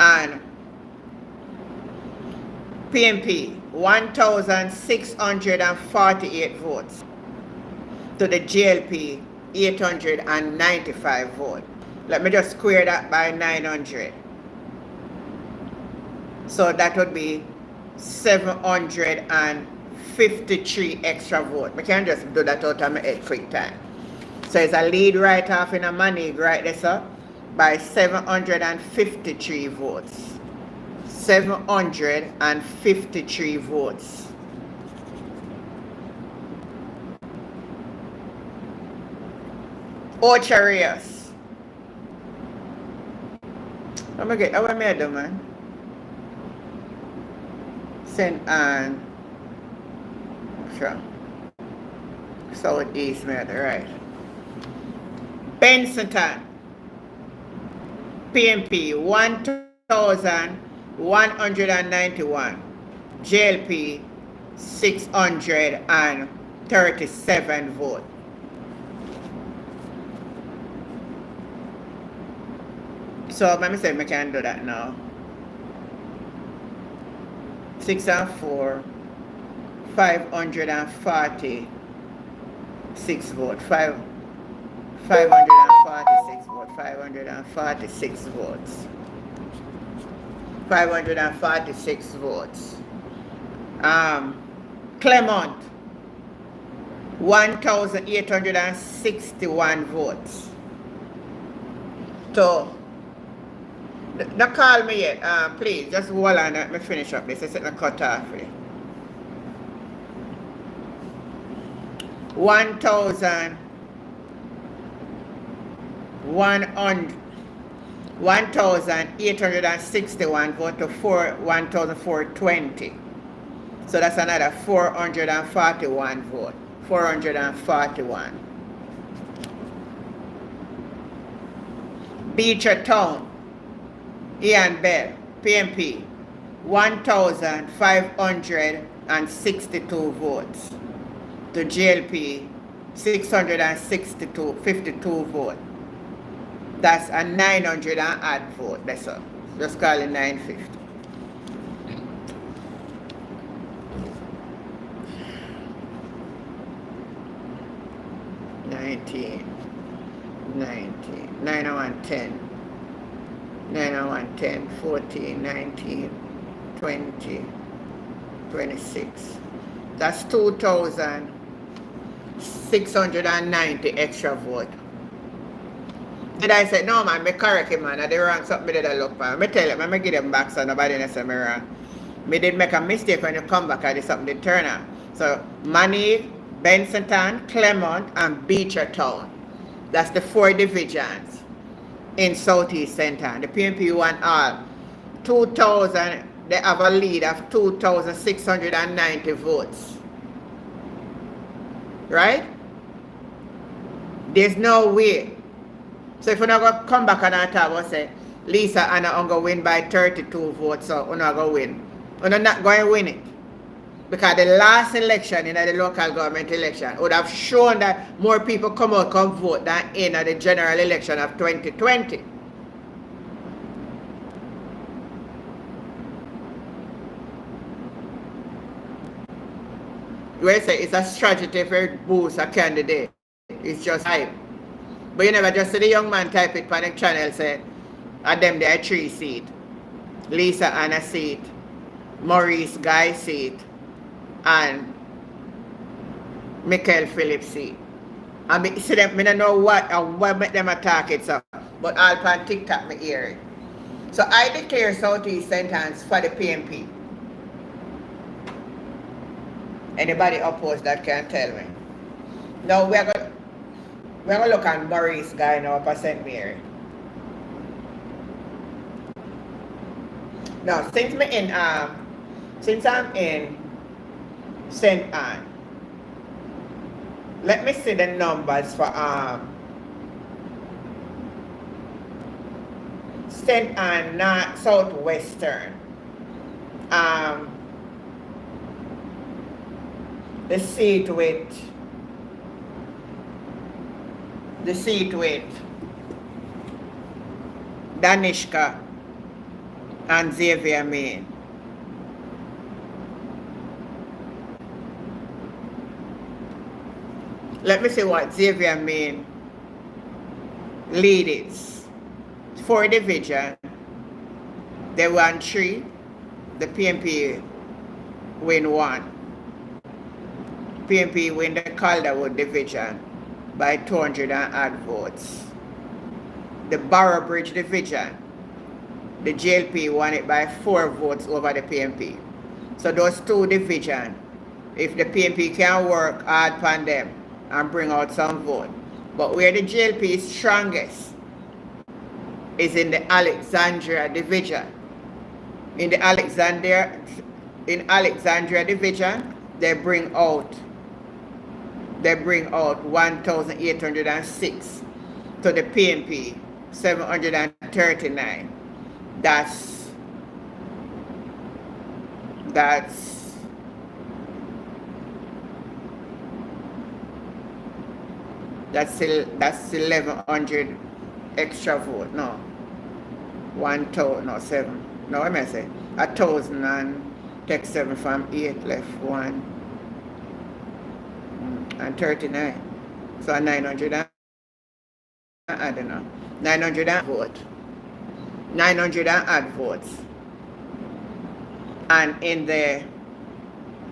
and PMP 1,648 votes to the JLP 895 votes. Let me just square that by 900. So that would be 753 extra votes. I can't just do that out of my head quick time. So it's a lead right off in a money right there, sir, by 753 votes. 753 votes. Ocharias. I'm gonna get our medal, man. St. Anne. Sure. Southeast medal, right. Bensonton. PMP 1,191. JLP 637 vote. So let me say I can do that now. 6 and 4, 546 vote. 546 votes. 546 votes. 546 votes. Clermont 1,861 votes. So don't call me yet, please. Just hold on, let me finish up this. It's not cut off. 1,861 vote to 1,420. So that's another 441 vote. 441. Beecher Town, Ian Bell, PMP, 1,562 votes. To JLP, 652 votes. That's a 900 and odd vote. That's all. Just call it 950. $19, 90110, 90110, 14, 19, 20, 26. That's 2,690 extra vote. Did I say, no man, me correct him, man, I did wrong something did I look for. Me tell him, I give them back so nobody knows me wrong. Me did make a mistake when you come back, I did something to turn out. So, Manny, Bensonton, Clermont, and Beecher Town. That's the 4 divisions in Southeast St. Anne. The PMP won all. 2,000, they have a lead of 2,690 votes. Right? There's no way. So if you're not going to come back and talk about say, Lisa and I'm going to win by 32 votes, so you're not going to win. You're not going to win it. Because the last election, in the local government election, would have shown that more people come vote than in the general election of 2020. We say it's a strategy for boost a candidate. It's just hype. But you never just see the young man type it on the channel say, them there 3 seat. Lisa Anna seat. Maurice Guy seat. And Michael Phillips seat. And me see them, I don't know what make them attack it so. But all on TikTok me hear it. So I declare Southeast St. Anne's for the PMP. Anybody opposed that can tell me. Now we're gonna look at Maurice Guy now for St. Mary. Now since I'm in St. Anne, let me see the numbers for St. Anne, not Southwestern. The seat with Danishka and Xavier Main. Let me see what Xavier Main lead is. 4 division. They won 3. The PMP win 1. PMP win the Calderwood division by 200 and odd votes. The Boroughbridge division, the JLP won it by 4 votes over the PMP. So those 2 divisions, if the PMP can work hard upon them and bring out some vote. But where the JLP is strongest is in the Alexandria division. In the Alexandria division, they bring out 1,806 to the PNP 739. That's 1,100 extra vote. No, 1,000, no 7. No, what am I say? 1,000 and take 7 from 8 left 1 and 39. So 900 and, I don't know, 900 and vote. 900 and add votes. And in the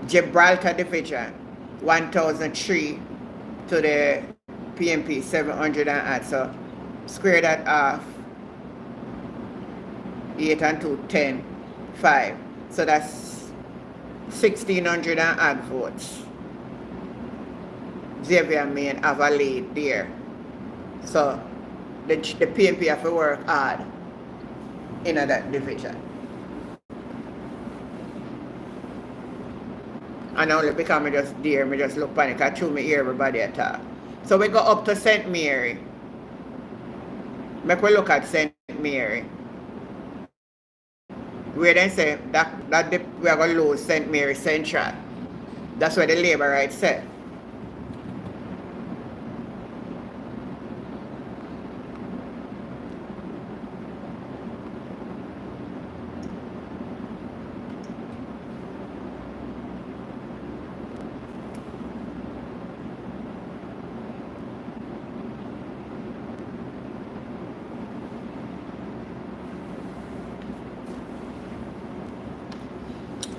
Gibraltar division, 1,003 to the PNP 700 and add. So square that off. 8 and 2, 10, 5. So that's 1,600 and add votes. Xavier Main have a lead there. So the PNP have to work hard in that division. And only because I just there, I just look panic, I chew me hear everybody attack. So we go up to St. Mary. Make we look at St. Mary. Where they say that we are going to lose St. Mary Central. That's what the Labour right said.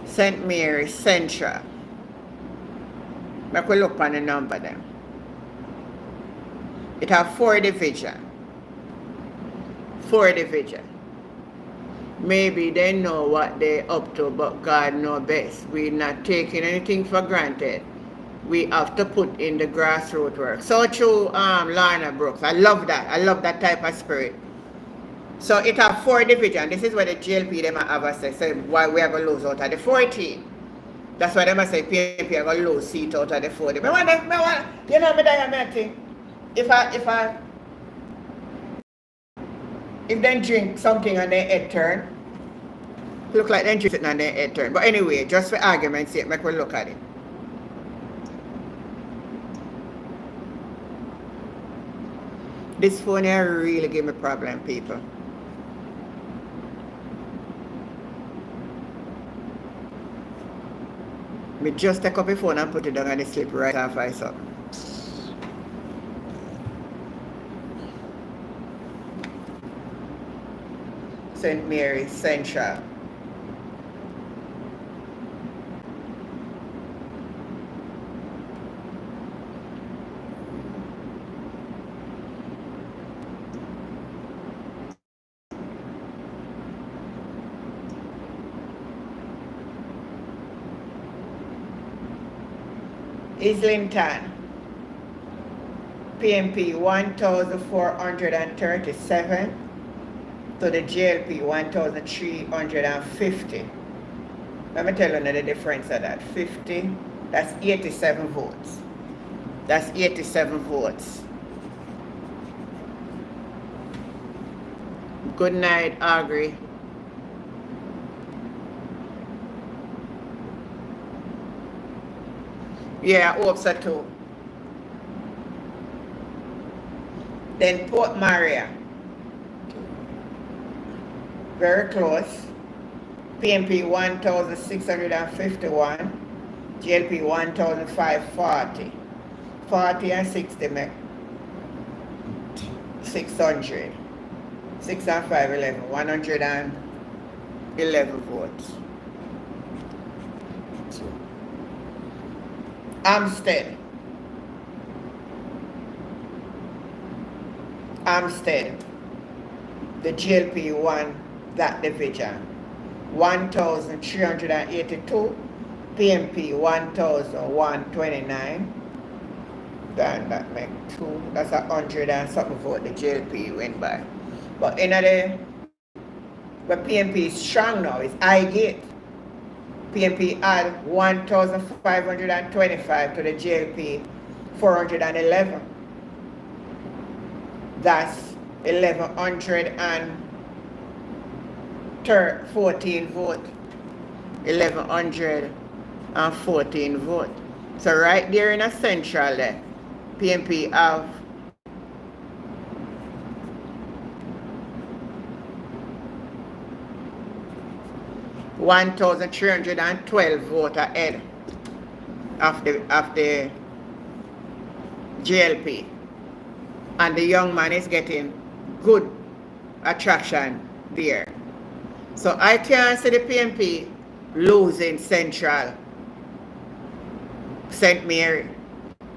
St. Mary Central. Make we look on the number then. It have 4 divisions. 4 divisions. Maybe they know what they're up to, but God knows best. We're not taking anything for granted. We have to put in the grassroots work. So true, Lorna Brooks. I love that. I love that type of spirit. So it have 4 divisions. This is what the JLP them have a say why we are going to lose out of the 14. That's why they must say PNP are going to lose seat out of the 40. You know, me think if they drink something and their head turn, look like they drink it and their head turn. But anyway, just for argument's sake, make we look at it. This phone here really give me problem, people. Me just take up the phone and put it down and it slip right off I saw. St. Mary Central. Islington, PNP 1,437 to the JLP 1,350. Let me tell you the difference of that. 50, that's 87 votes. That's 87 votes. Good night, Agri. Yeah, I hope so too. Then Port Maria. Very close. PNP 1,651. JLP 1,540. 40 and 60 make 600. 6 and 5, 11. 111 votes. Amstead, the JLP won that division. 1,382, PNP 1,129. Then that make 2, that's 100 and something vote the JLP went by. But in the where PNP is strong now is Highgate. PNP add 1,525 to the JLP 411. That's 1,114 vote. 1,114 vote. So right there in a central there, PNP have 1,312 vote ahead of the JLP. And the young man is getting good attraction there. So I can't see the PNP losing Central St. Mary.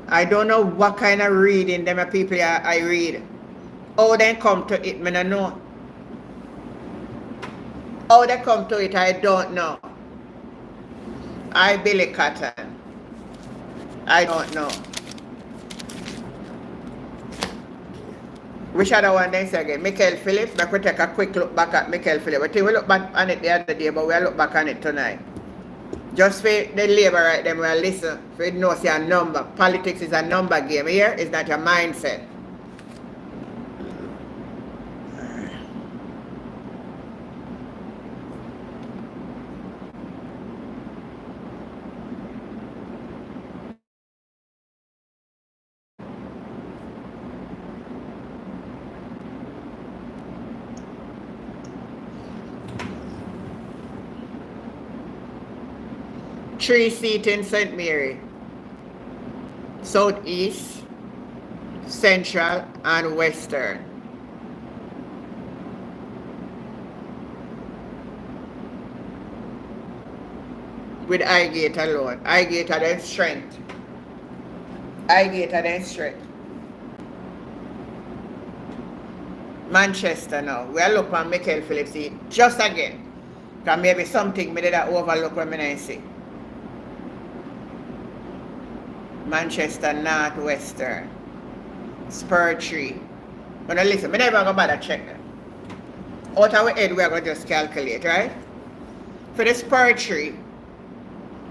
I don't know what kind of reading them people I read. How they come to it, I don't know. How they come to it, I don't know. I Billy Cotton. I don't know. Which other one they say again? Michael Phillips. We could take a quick look back at Michael Phillips. I think we look back on it the other day, but we'll look back on it tonight. Just for the labor right them, we'll listen. For it knows a number. Politics is a number game. Here is not a mindset. Three seats in St. Mary, Southeast, Central, and Western. With Highgate alone. Highgate are their strength. Highgate are their strength. Manchester now. We'll look on Michael Phillips seat just again. Because maybe something me did overlook when I see. Manchester Northwestern, Spur Tree. But now listen, I never go bother check them. Out of our head, we are going to just calculate, right? For the Spur Tree,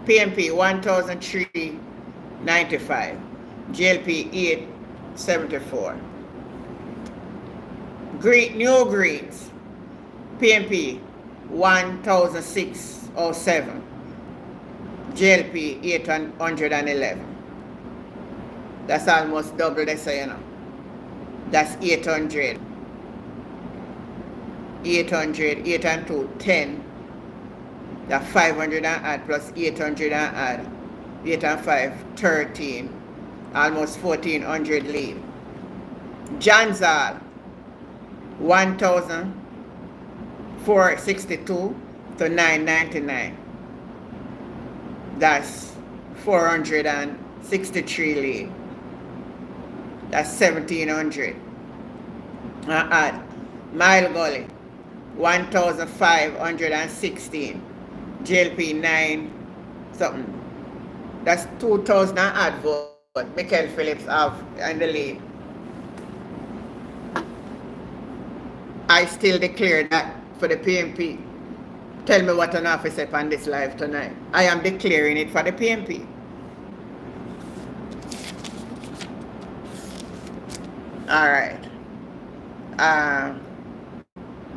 PNP 1,395, JLP 874. New Greens, PNP 1,607, JLP 811. That's almost double the say, you know. That's 800. 800, 8 and 2, 10. That's 500 and add plus 800 and add. 8 and 5, 13. Almost 1,400 lead. Janzal, 1,462 to 999. That's 463 lead. That's 1,700. Add Mile Gully, 1,516. JLP 9 something. That's 2,000 add vote. Michael Phillips have in the lead. I still declare that for the PNP. Tell me what an officer on this live tonight. I am declaring it for the PNP. All right.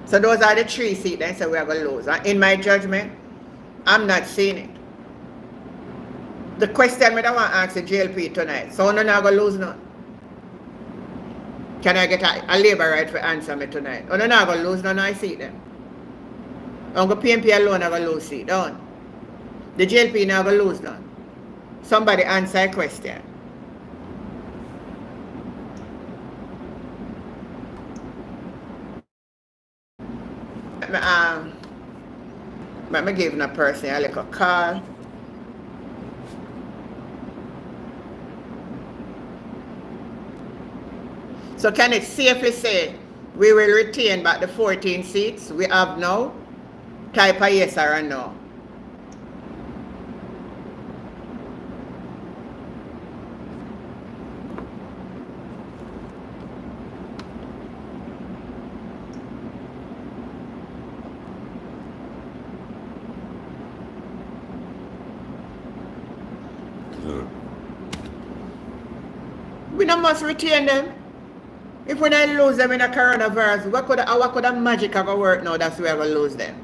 So those are the three seats then, so we are going to lose. In my judgment, I'm not seeing it. The question I want to ask the JLP tonight, so I'm not going to lose none. Can I get a labor right for answer me tonight? I'm not going to lose none, I see them. I'm going to PNP alone, I'm going to lose seat, don't. The JLP not going to lose none. Somebody answer a question. Let me give a person a little call. So can it safely say we will retain back the 14 seats we have now? Type a yes or a no. We not must retain them. If we don't lose them in a coronavirus, what could a magic have a work now that's we are going to lose them?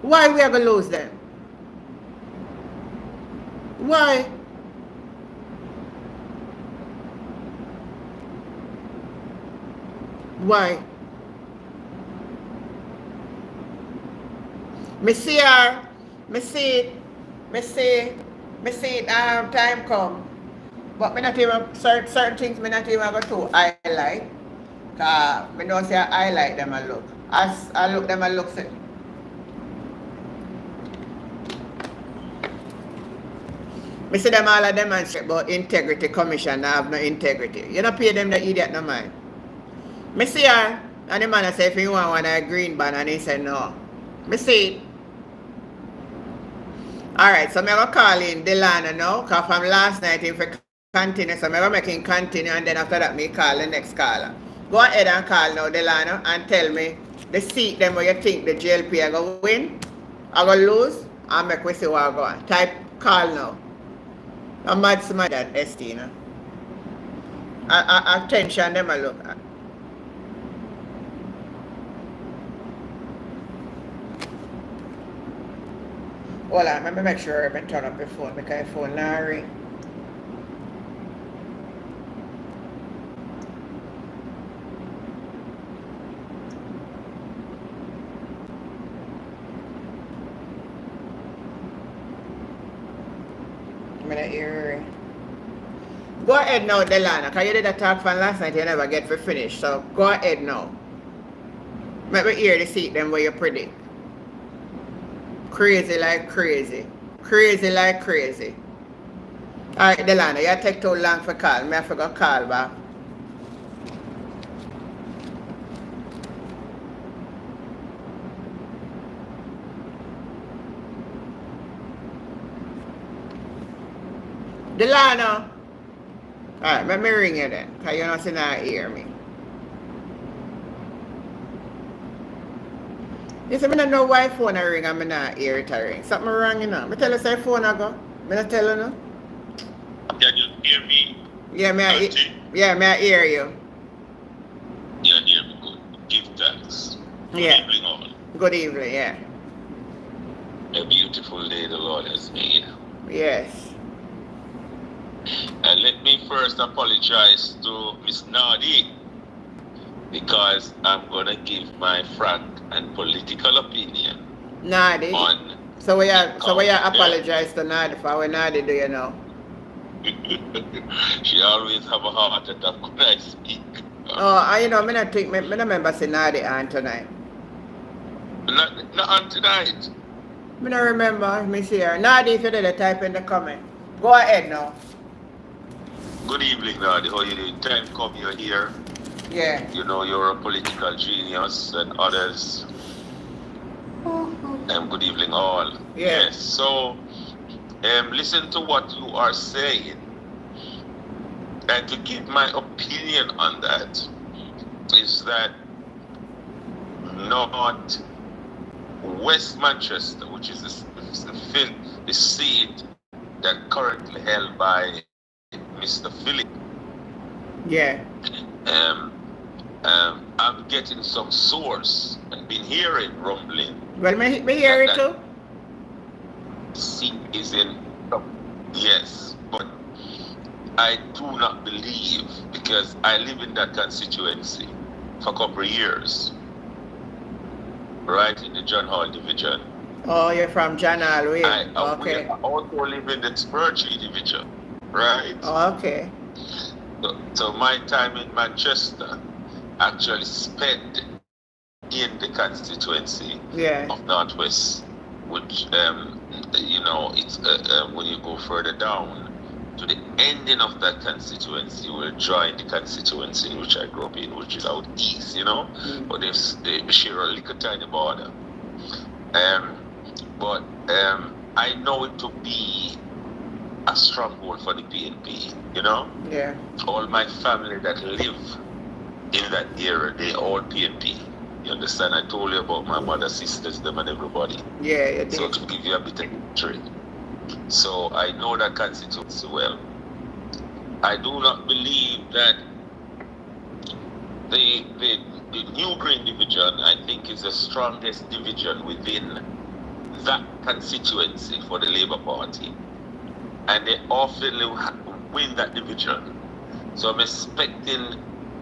Why we are going to lose them? Why? Why? Me see her, me see it, time come. But me not even, certain things me not even go to highlight. Cause me don't say I highlight them and look. As I look them and look, say. Me see them all a demonstrate about integrity commission, I have no integrity. You don't pay them the idiot no mind. Me see her, and the man say if you want one a green band, and he said no. Me see it. Alright, so I'm going to call in Delana now, because from last night if I continue, so I'm going to make him continue, and then after that me call the next caller. Go ahead and call now Delana and tell me the seat them where you think the JLP are going to win, are going to lose, and make we see what I'm going. Type call now. I'm mad smart that ST, you know. Attention them a look. Hold on, let me make sure I turn up your phone because your phone now ring. I'm gonna hear. Go ahead now, Delana, because you did a talk from last night, you never get to finish. So go ahead now. Let me hear the seat them where you predict. Crazy like crazy. Crazy like crazy. Alright, Delana, you take too long for call. Me I forgot call back. Delana. Alright, let me ring you then. Because you're not gonna hear me. You say, I don't know why phone a ring and I not hear it a ring. Something wrong, you know. I tell you say phone a go. I not tell you no. Can you hear me? Yeah, may I hear you. Yeah, hear me good. Give thanks. Good evening all. Good evening, yeah. A beautiful day the Lord has made. Yes. And let me first apologize to Miss Nardi, because I'm going to give my frank and political opinion. Nardi? On so we apologize to Nardi for what Nardi do you know? She always have a heart attack when I speak. Oh, you know, I don't remember seeing Nardi on tonight. Not on tonight. I don't remember, me see her. Nardi, if you did a type in the comment. Go ahead now. Good evening, Nardi. How you doing? Time come you're here. Yeah. You know, you're a political genius and others. Good evening all. Yeah. Yes. So, listen to what you are saying. And to give my opinion on that is that not West Manchester, which is the seat that currently held by Mr. Philip. Yeah. I'm getting some source and been hearing rumbling. Well, me hear it too. Seat is in. Yes, but I do not believe, because I live in that constituency for a couple of years, right in the John Hall division. Oh, you're from John Hall way. Okay. I also live in the Spurgey division, right? Oh, okay. So my time in Manchester actually spent in the constituency of Northwest, which you know, it's when you go further down to the ending of that constituency, you will join the constituency in which I grew up in, which is out east, you know. But they share a little tiny border. But I know it to be a stronghold for the PNP, you know? Yeah. All my family that live in that area, they all PNP. You understand? I told you about my mother, sisters, them and everybody. Yeah, you did. So to give you a bit of history. So I know that constituency well. I do not believe that the New Green division, I think, is the strongest division within that constituency for the Labour Party. And they often win that division. So I'm expecting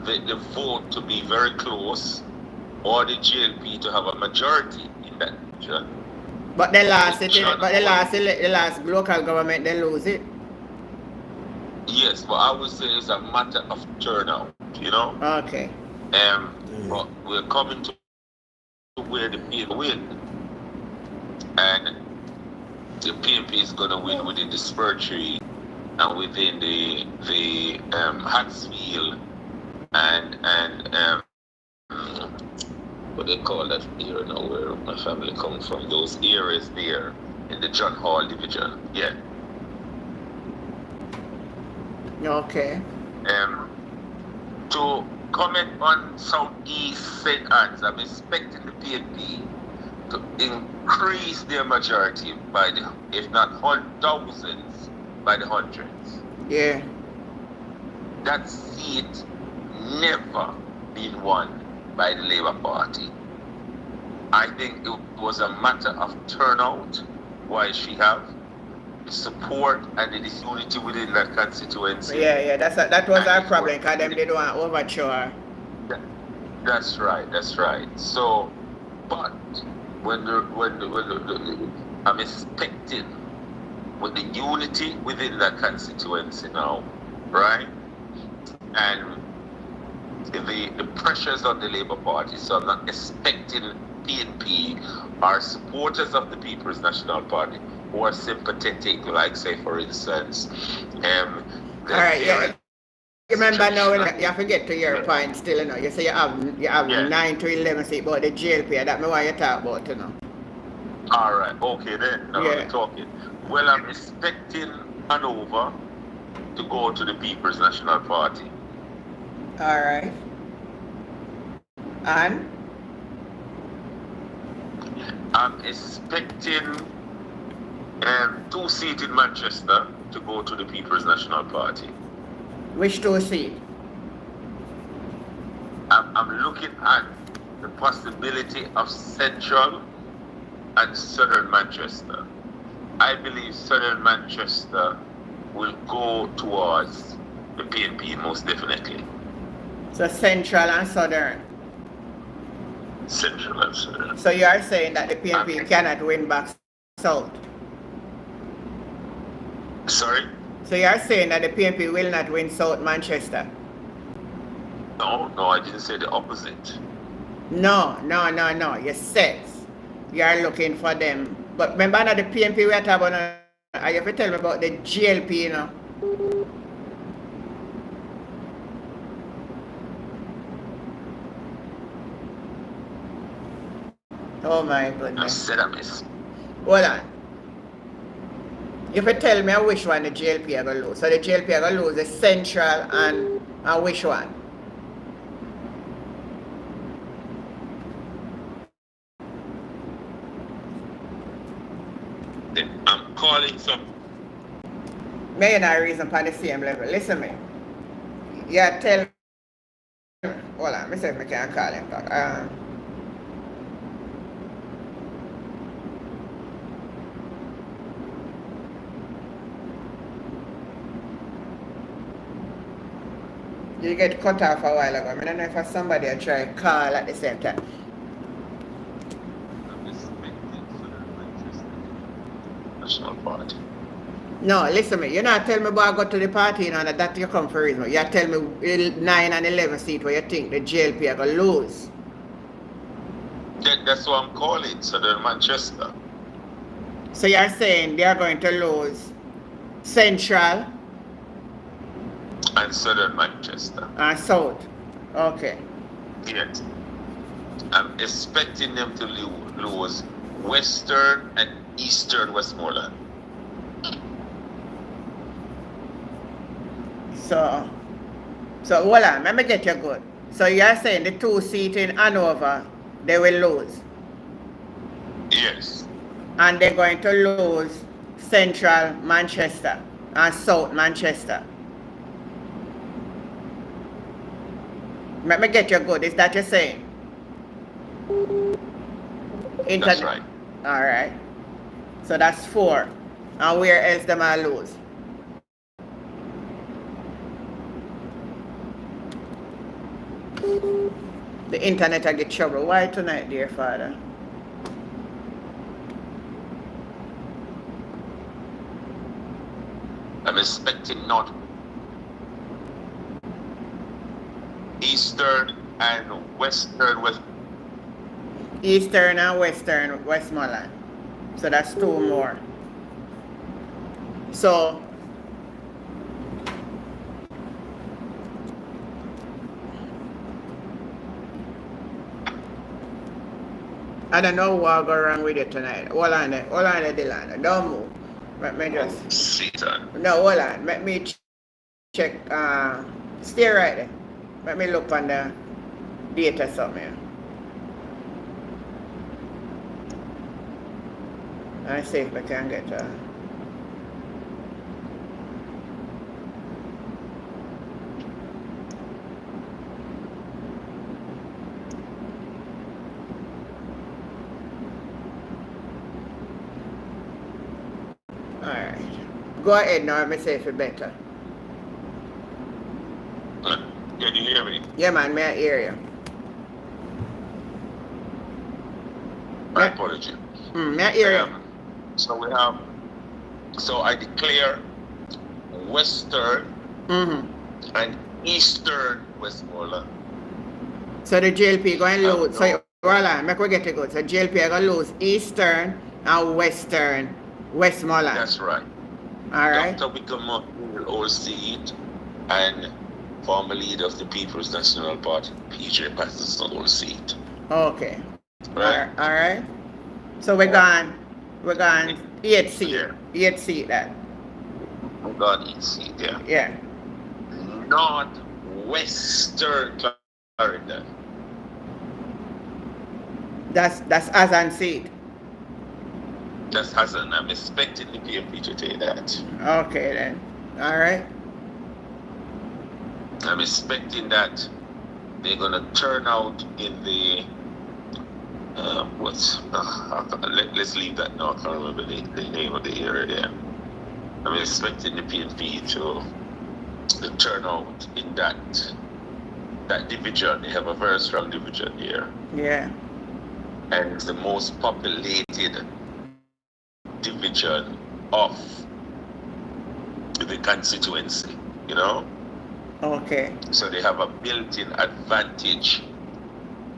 the vote to be very close, or the JLP to have a majority in that division. But the last local government, they lose it. Yes, but I would say it's a matter of turnout, you know? Okay. But we're coming to where the PNP win. And the PNP is going to win within the Spurtree and within the Hatsfield and what they call that area now where my family comes from, those areas there in the John Hall division. Yeah. Okay. To comment on Southeast St. Anne's, I'm expecting the PNP to increase their majority by the, if not thousands, by the hundreds. Yeah. That seat never been won by the Labour Party. I think it was a matter of turnout, why she have support and the disunity within that constituency. Yeah, that was our problem, because them they don't want to overthrow her. That's right. So, but when I'm expecting with the unity within that constituency now, right? And the pressures on the Labour Party, so I'm not expecting PNP or supporters of the People's National Party who are sympathetic, like say for instance, alright, yeah. Remember now, you have to get to your point still, you know. You say you have 9 to 11 seats about the JLP, that's what you talk about, you know. Alright, okay then, now we're talking. Well, I'm expecting Hanover to go to the People's National Party. Alright. And? I'm expecting 2 seats in Manchester to go to the People's National Party. Which 2 seats? I'm looking at the possibility of Central and Southern Manchester. I believe Southern Manchester will go towards the PNP most definitely. So Central and Southern? Central and Southern. So you are saying that the PNP cannot win back South? Sorry? So you are saying that the PNP will not win South Manchester? No, I didn't say the opposite. No. You said you are looking for them. But remember now the PNP we are talking about, you have to tell me about the JLP, you know. Oh my goodness. I said I miss. Hold on. You have to tell me which one the JLP are going to lose. So the JLP are going to lose the Central and which one? I'm calling some. May not reason for the same level. Listen me. You tell. Hold on. Let me see if I can call him back. You get cut off a while ago. I don't know if somebody will try to call at the same time. National Party. No, listen me. You not tell me about go to the party, you know, that you come for reason. You tell me 9 and 11 seat where you think the JLP are going to lose. That's what I'm calling, Southern Manchester. So you're saying they are going to lose Central and Southern Manchester. And South. Okay. Yes. I'm expecting them to lose Western and Eastern Westmoreland. So hold on, let me get you good. So you're saying the 2 seats in Hanover, they will lose? Yes. And they're going to lose Central Manchester and South Manchester? Let me get you good. Is that you're saying? That's right. All right. So that's 4. And where else them I lose? The internet I get trouble. Why tonight, dear Father? I'm expecting not Eastern and Western West. Eastern and Western Westmoreland. So that's 2 more. So I don't know what go wrong with it tonight. Hold on there, Dylan. Don't move. Let me just Satan. no, hold on. Let me check. Stay right there. Let me look on the data somewhere. I see if I can get Alright. Go ahead now, let me say if it better. Can you hear me? Yeah man, may I hear you. My apology. May I hear you. So we have, so I declare Western and Eastern Westmoreland. So the JLP going to lose. So hold on, make we get it good. So JLP are going to lose Eastern and Western Westmoreland. That's right. Alright. Dr. Wickham will all seat and former leader of the People's National Party, PJ Patterson, will seat. Okay. Right? Alright. So we're gone 8 seat. Yeah. 8 seat that. We're gone 8 seat, yeah. Yeah. Northwestern Clarendon. That's Azan seat. That's Hassan. I'm expecting the PMP to take that. Okay then. Alright. I'm expecting that they're gonna turn out in the let's leave that now. I can't remember the name of the area there. I'm expecting the PNP to turn out in that division. They have a very strong division here. Yeah. And it's the most populated division of the constituency, you know? Okay. So they have a built-in advantage,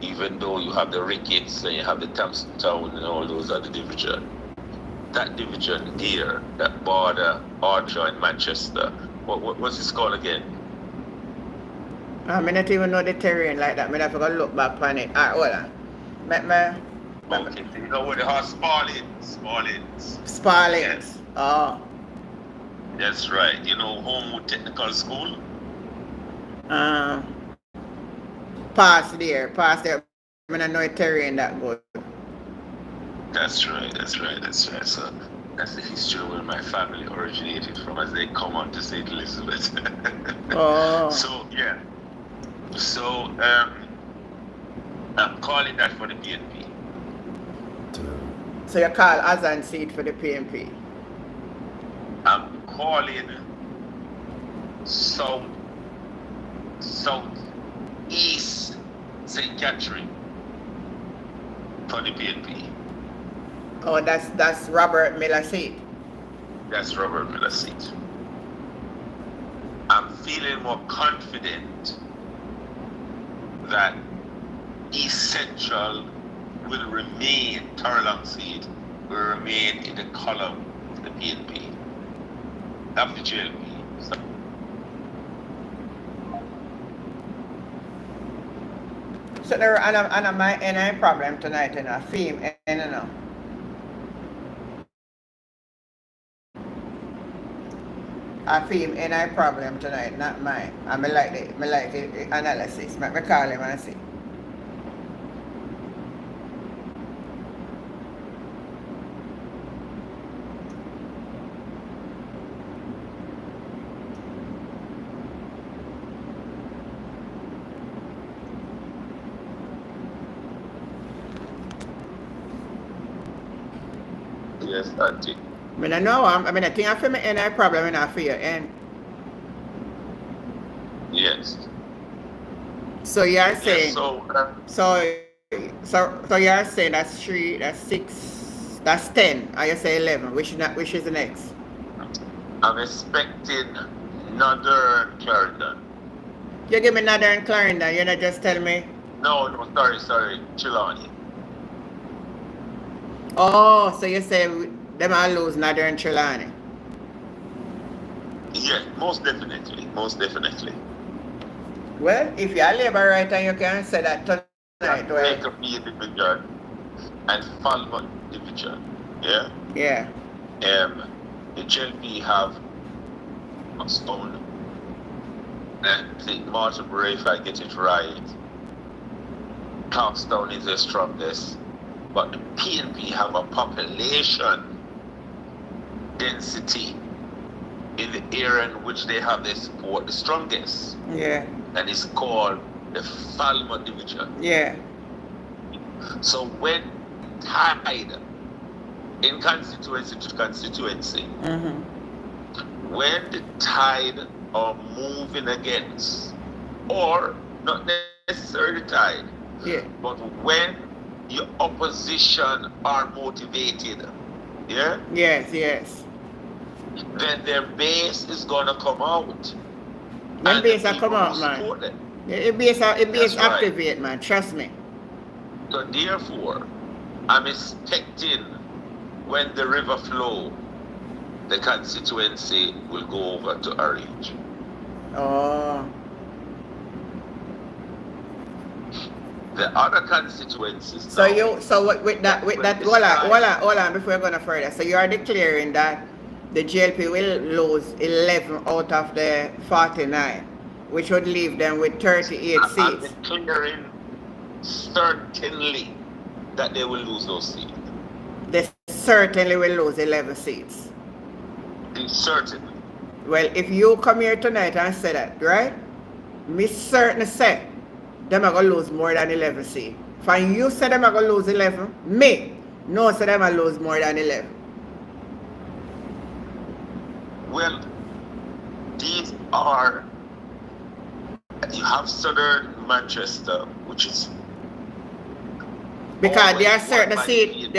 even though you have the Ricketts and you have the Thompson Town and all those other division. That division here, that border, Archer and Manchester, what's this called again? I not even know the terrain like that. I have to go look back on it. Alright, hold on. Okay, you know where they have Sparlings. Yes. Oh. That's right. You know Homewood Technical School? Past there. I don't know a terrain that good. That's right. So that's the history of where my family originated from as they come on to St. Elizabeth. Oh. So yeah. So I'm calling that for the PNP. So you call Azan seat for the PNP? I'm calling Southeast St. Catherine for the PNP. Oh, that's Robert Miller seat. That's Robert Miller seat. I'm feeling more confident that East Central will remain, Turlong seat will remain in the column of the PNP. Not the JLP. So there and my any problem tonight in a theme and you know. A theme any problem tonight, not mine. I like the analysis. Me call him and see. Yes, Auntie. I mean, I know, I think I feel me any problem enough for you, and Yes. so you're Yes, saying, so, so you're saying that's 3, that's 6, that's 10, or you say 11, which is the next? I'm expecting Northern Clarendon. You give me Northern Clarendon, you not just tell me. No, sorry, Trelawney. Oh, so you say them all lose Northern Trelawney. Yes, most definitely. Well, if you're a labor writer, you can say that tonight. Well, Make up the division and Falmouth division. Yeah. yeah. The JLP have a stone. And I think Martinborough, if I get it right, Clarkstown is the strongest. But the PNP have a population density in the area in which they have their support the strongest. Yeah. And it's called the Falmouth division. Yeah. So when tied in constituency to constituency, when the tide are moving against, or not necessarily tied, but when your opposition are motivated, yeah? Yes. Then their base is gonna come out. When base are come out, man. It base activate, man. Trust me. So therefore, I'm expecting when the river flow, the constituency will go over to Orange. Oh. The other constituencies. So with that, hold on, before we go no further. So you are declaring that the JLP will lose 11 out of the 49, which would leave them with 38 seats. I'm declaring certainly that they will lose those seats. They certainly will lose 11 seats. Certainly. Well, if you come here tonight and say that, right? Me certainly say them are going to lose more than 11 seats. If you say them are going to lose 11, me no say them are lose more than 11. Well, these are, you have Southern Manchester, which is because there are certain seats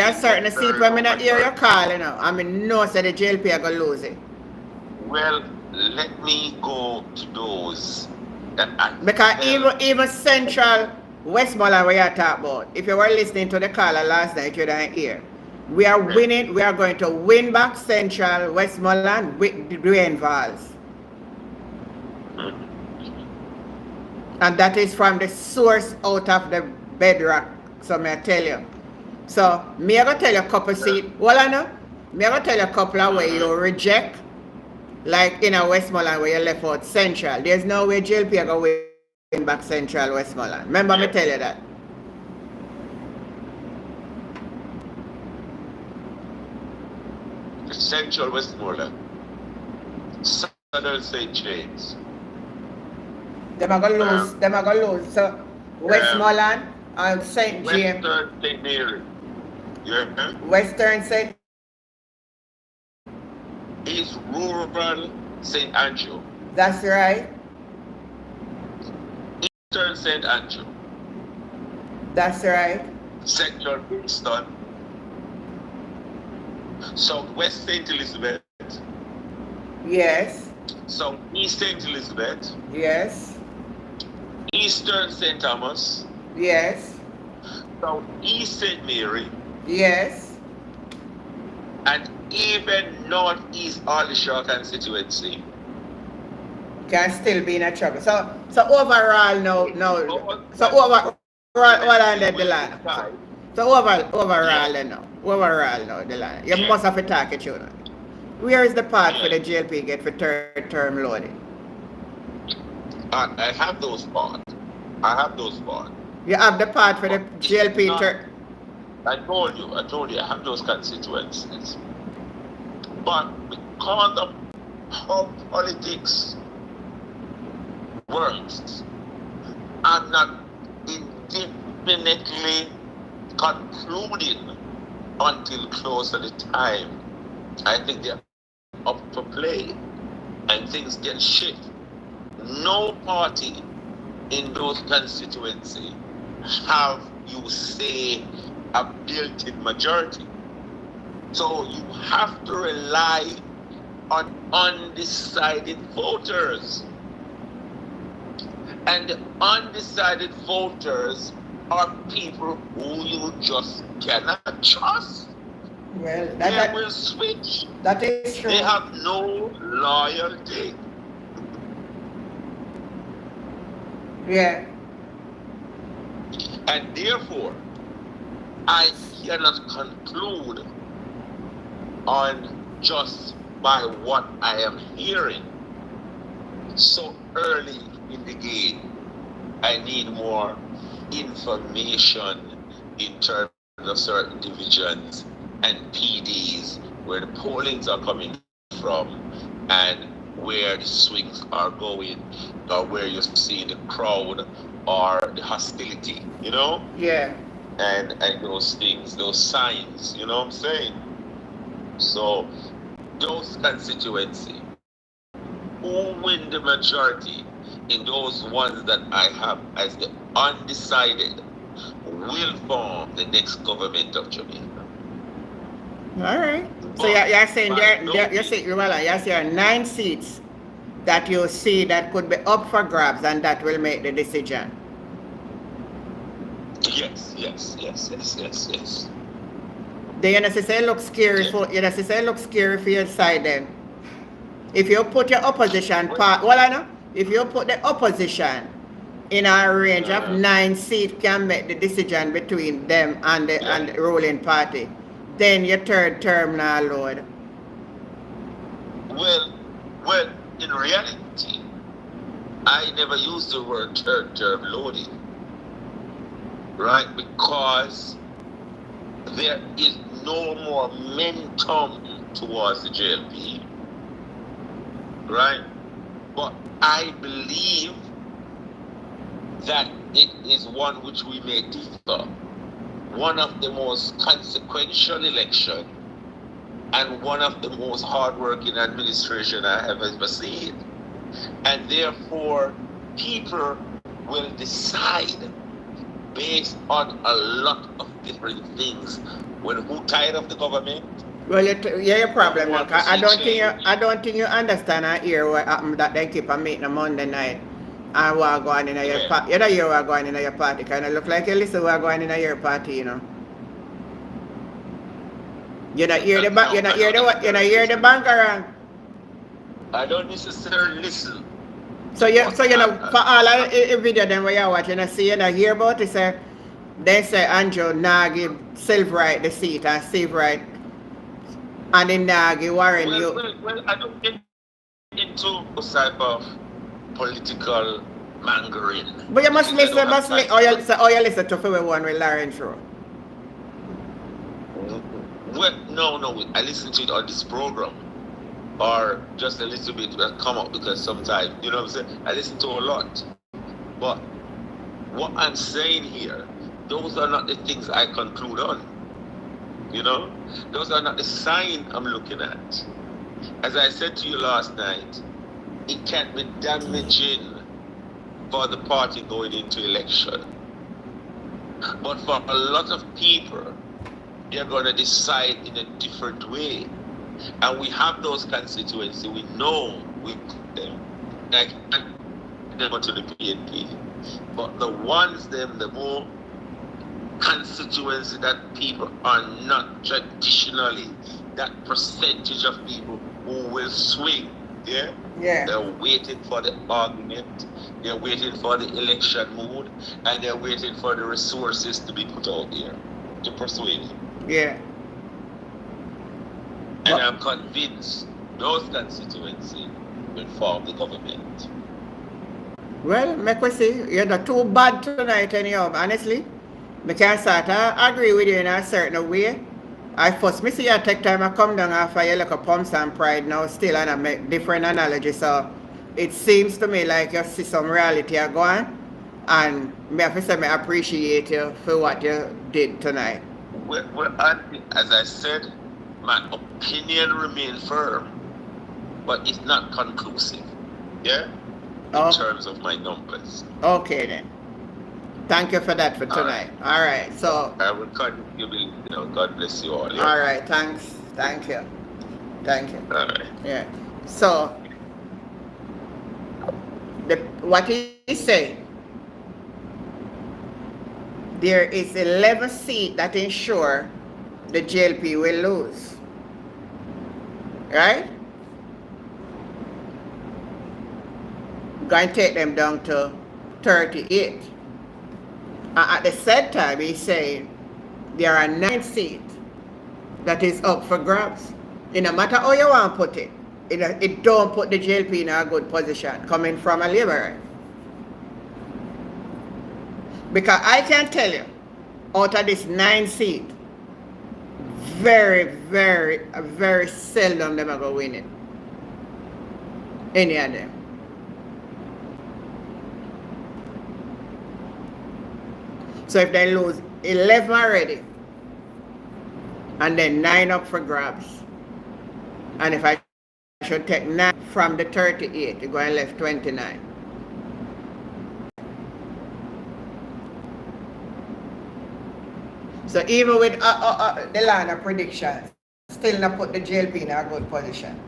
where I not hear you call, you know. I mean, no say the JLP are going to lose it. Well, let me go to those that because even Central Westmoreland where you talk about, if you were listening to the caller last night, you didn't hear. We are winning, we are going to win back Central Westmoreland with the rainfalls. And that is from the source out of the bedrock. So may I tell you. So me I gonna tell you a couple seats. Well I know. Me I gonna tell you a couple of where you reject. Like in a Westmoreland where you left out Central. There's no way JLP are gonna win back Central Westmoreland. Remember me tell you that. Central Westmoreland, Southern St. James. Them are gonna lose. So Westmoreland and St. James. Western St. Mary. Yeah. Western St. East Rural St. Andrew. That's right. Eastern St. Andrew. That's right. Central Kingston. Southwest St. Elizabeth. Yes. Southeast St. Elizabeth. Yes. Eastern St. Thomas. Yes. Southeast St. Mary. Yes. And even Northeast Aldershot constituency. Can still be in a trouble. So overall no. So overall under the line. So overall no. Overall no the line. You must have a target, you know. Where is the part for the JLP get for third term loading? I have those parts. You have the part for the JLP third. I told you, I have those constituencies. But because of how politics works, I'm not indefinitely concluding until close to the time, I think they're up for play and things can shift. No party in those constituencies have, you say, a built-in majority. So you have to rely on undecided voters. And the undecided voters are people who you just cannot trust. Well, they will switch. That is true. They have no loyalty. Yeah. And therefore, I cannot conclude on just by what I am hearing so early in the game. I need more information in terms of certain divisions and PDs, where the pollings are coming from and where the swings are going, or where you see the crowd or the hostility, you know? Yeah. And those things, those signs, you know what I'm saying? So those constituencies, who win the majority in those ones that I have as the undecided, will form the next government of Jamaica. All right. So you're saying there are 9 seats that you see that could be up for grabs and that will make the decision. Yes. Then you say look scary for your side then. If you put your opposition if you put the opposition in a range of 9 seats can make the decision between them and the ruling party, then your third term now, Lord. Well, in reality, I never use the word third term loading, right? Because there is no more momentum towards the JLP, right? But I believe that it is one which we may differ. One of the most consequential election and one of the most hardworking administration I have ever seen. And therefore, people will decide based on a lot of different things. When who tired of the government? Well, your problem. Look, I don't think you understand and hear what happened that they keep on meeting on Monday night. And what going in your party. You know you are going in your party. Kind of look like you listen what going in your party, you know. You not hear the banker. I don't necessarily listen. So you know for all of the video then where you're watching, I see you not hear about it. They say Andrew nah give Silverite the seat and Silverite and then nah give Warren Well, I don't get into those type of political mongering. But you must listen, you listen to the one with Lauren Show. Well, no, I listen to it on this program. Or just a little bit will come up because sometimes, you know what I'm saying? I listen to a lot. But what I'm saying here, those are not the things I conclude on. You know? Those are not the sign I'm looking at. As I said to you last night, it can be damaging for the party going into election. But for a lot of people, they're going to decide in a different way. And we have those constituencies, we know we put them. I can't go to the PNP. But the ones, the more constituency that people are not traditionally, that percentage of people who will swing, yeah? They're waiting for the argument, they're waiting for the election mood, and they're waiting for the resources to be put out there to persuade you. Yeah. And I'm convinced those constituencies will form the government. Well, make we see. You're not too bad tonight anyhow, honestly. I can start to agree with you in a certain way. I first me see you take time to come down after you look at Pumps and Pride now still and I make different analogies. So it seems to me like you see some reality are going. And me have to say I appreciate you for what you did tonight. as I said, my opinion remains firm, but it's not conclusive. Yeah? In terms of my numbers. Okay then. Thank you for that for tonight. All right. So I will continue. God bless you all. Yeah? All right. Thanks. Thank you. Thank you. All right. Yeah. So what he say? There is 11 seats that ensure the JLP will lose. Right? Going to take them down to 38. At the same time, he's saying there are 9 seats that is up for grabs. No matter how you want to put it, it don't put the JLP in a good position coming from a Labour. Because I can tell you, out of this 9 seats, very, very, very seldom them are going to win it. Any of them. So if they lose 11 already, and then 9 up for grabs, and if I should take 9 from the 38, you're going left 29. So even with the line of predictions, still not put the JLP in a good position.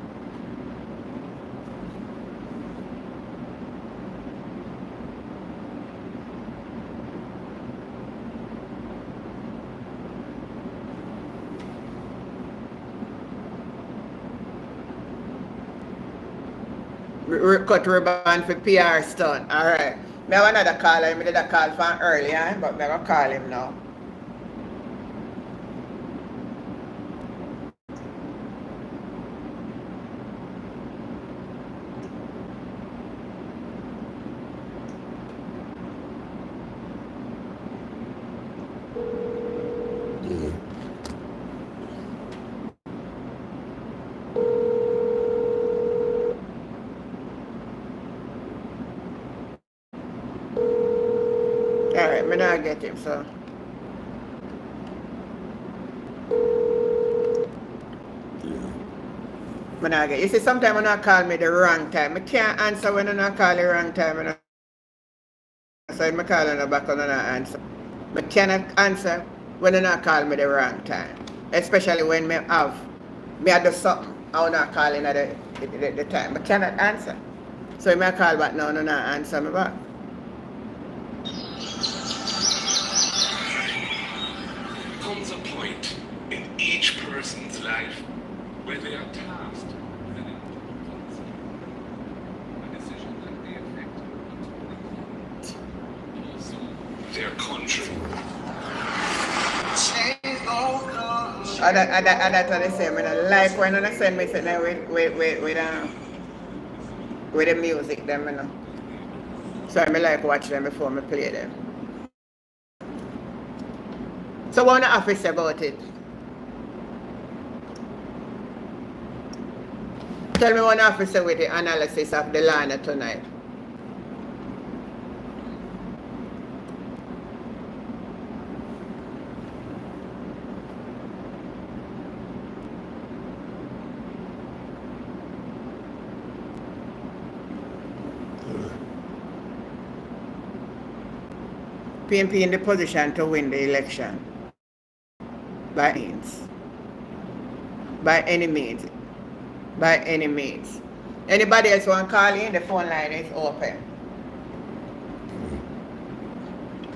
Cut ribbon for PR stunt. Alright. I have another caller. I did a call from earlier, but I'm going to call him now. Alright, I'm not get him, so. I'm not get. You see, sometimes when I call me the wrong time, I can't answer when I not call the wrong time. So I'm calling the back and I not answer. I cannot answer when I not call me the wrong time. Especially when I do something, I'm not calling at the time. I cannot answer. So if I call back now, I not answer me back. Comes a point in each person's life where they are tasked with an important a decision that may affect also their country. That's what they say. I like when they send me something with the music, them, you know. So I like watch them before I play them. So what the office about it? Tell me one officer with the analysis of the line tonight. PNP in the position to win the election. By means. By any means. By any means. Anybody else want to call in? The phone line is open.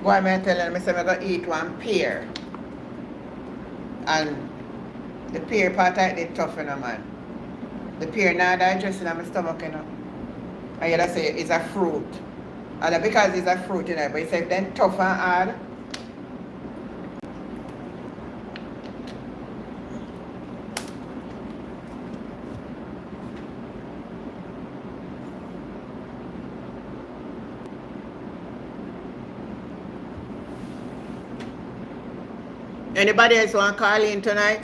Why am I telling me I'm going to eat one pear? And the pear part I did tough, you know, man. The pear now digesting in my stomach, you know. And you say it's a fruit. And because it's a fruit, you know, but it's then tough and hard. Anybody else want to call in tonight?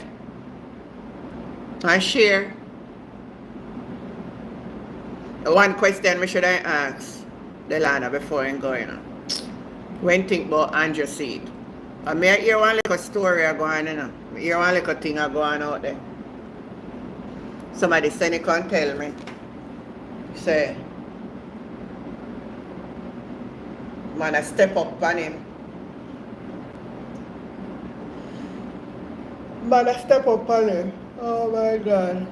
And share? One question we should I ask Delana before I'm going on. When think about Andrew seed? I may hear one little story going, you know. I hear one little thing going out there. Somebody send it and tell me. Say, man, I step up on him. Man, I step up on him. Oh my God.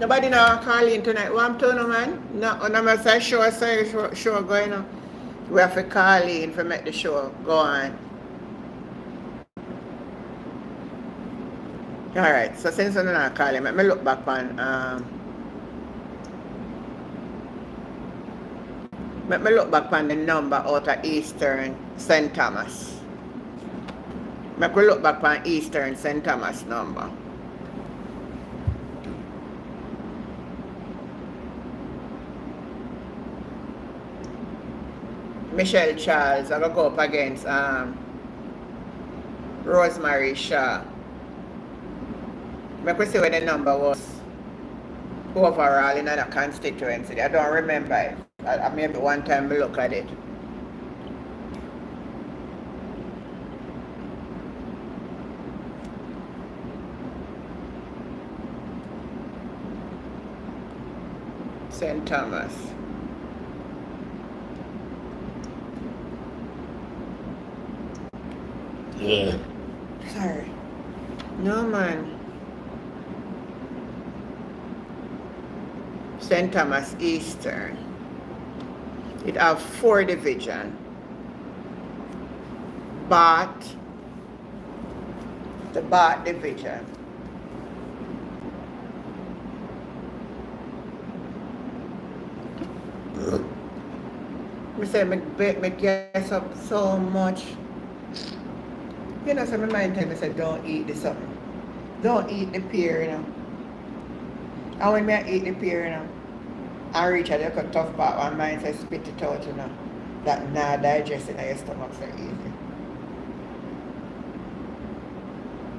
Nobody now call in tonight. What I'm telling you, man? No, I'm say show going on. We have to call in to make the show go on. Alright, so since I'm not calling, let me look back on let me look back on the number out of Eastern St. Thomas. Let me look back on Eastern St. Thomas number. Michelle Charles, I'm gonna go up against Rosemary Shaw. I could see what the number was overall in the constituency. I don't remember it. Maybe one time I look at it. St. Thomas. Yeah. Sorry. No, man. St. Thomas Eastern. It have 4 divisions. Bath, the Bath division. I say, I guess up so much. You know, so my mind tell me, say, don't eat the something. Don't eat the pear, you know. And when I eat the pear, you know, I reach a little tough part, my mind says, spit it out, you know. That not digesting in your stomach, so easy.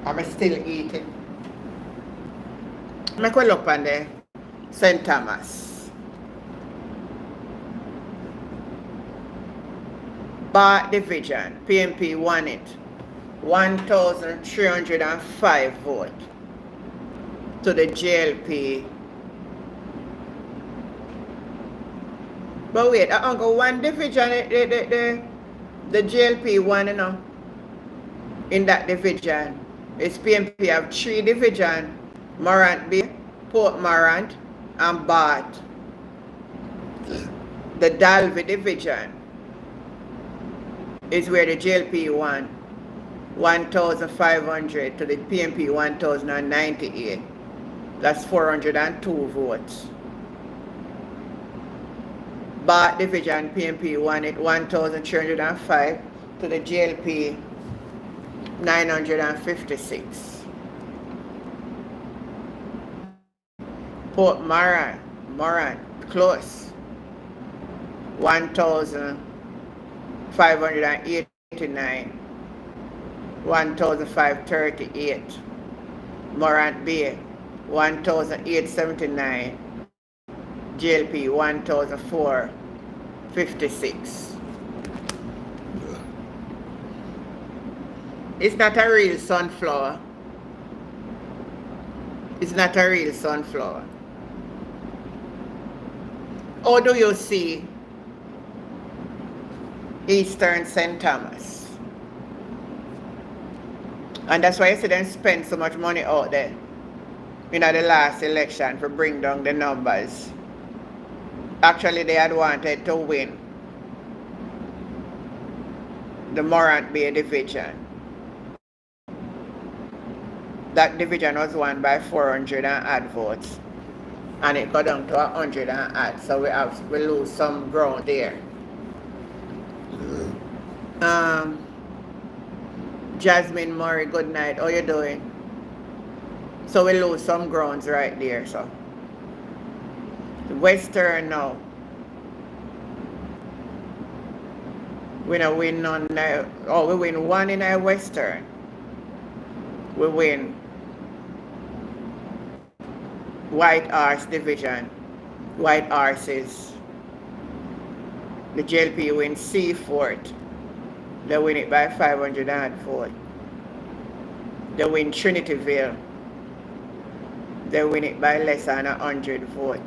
I'm still eating. I go look on the St. Thomas. Bath division, PMP won it. 1,305 votes to the JLP. But wait, I go one division, the JLP won, you know, in that division. It's PMP have 3 divisions, Morant Bay, Port Morant, and Bath. The Dalby division is where the JLP won. 1,500 to the PMP 1,098. That's 402 votes. Bath division PMP won it 1,305 to the JLP 956. Port Morant, close. 1,589. 1,538. Morant Bay 1,879. JLP 1,456. It's not a real sunflower. It's not a real sunflower. How do you see Eastern St. Thomas? And that's why you see them spend so much money out there in the last election to bring down the numbers. Actually, they had wanted to win the Morant Bay division. That division was won by 400 and odd votes. And it got down to 100 and odd. So we lose some ground there. Jasmine Murray, good night. How you doing? So we lose some grounds right there. So Western now. We don't win none now. Oh, we win 1 in our Western. We win White Horse Division, White Horses. The JLP win Seafort. They win it by 500 vote. They win Trinityville. They win it by less than 100 vote.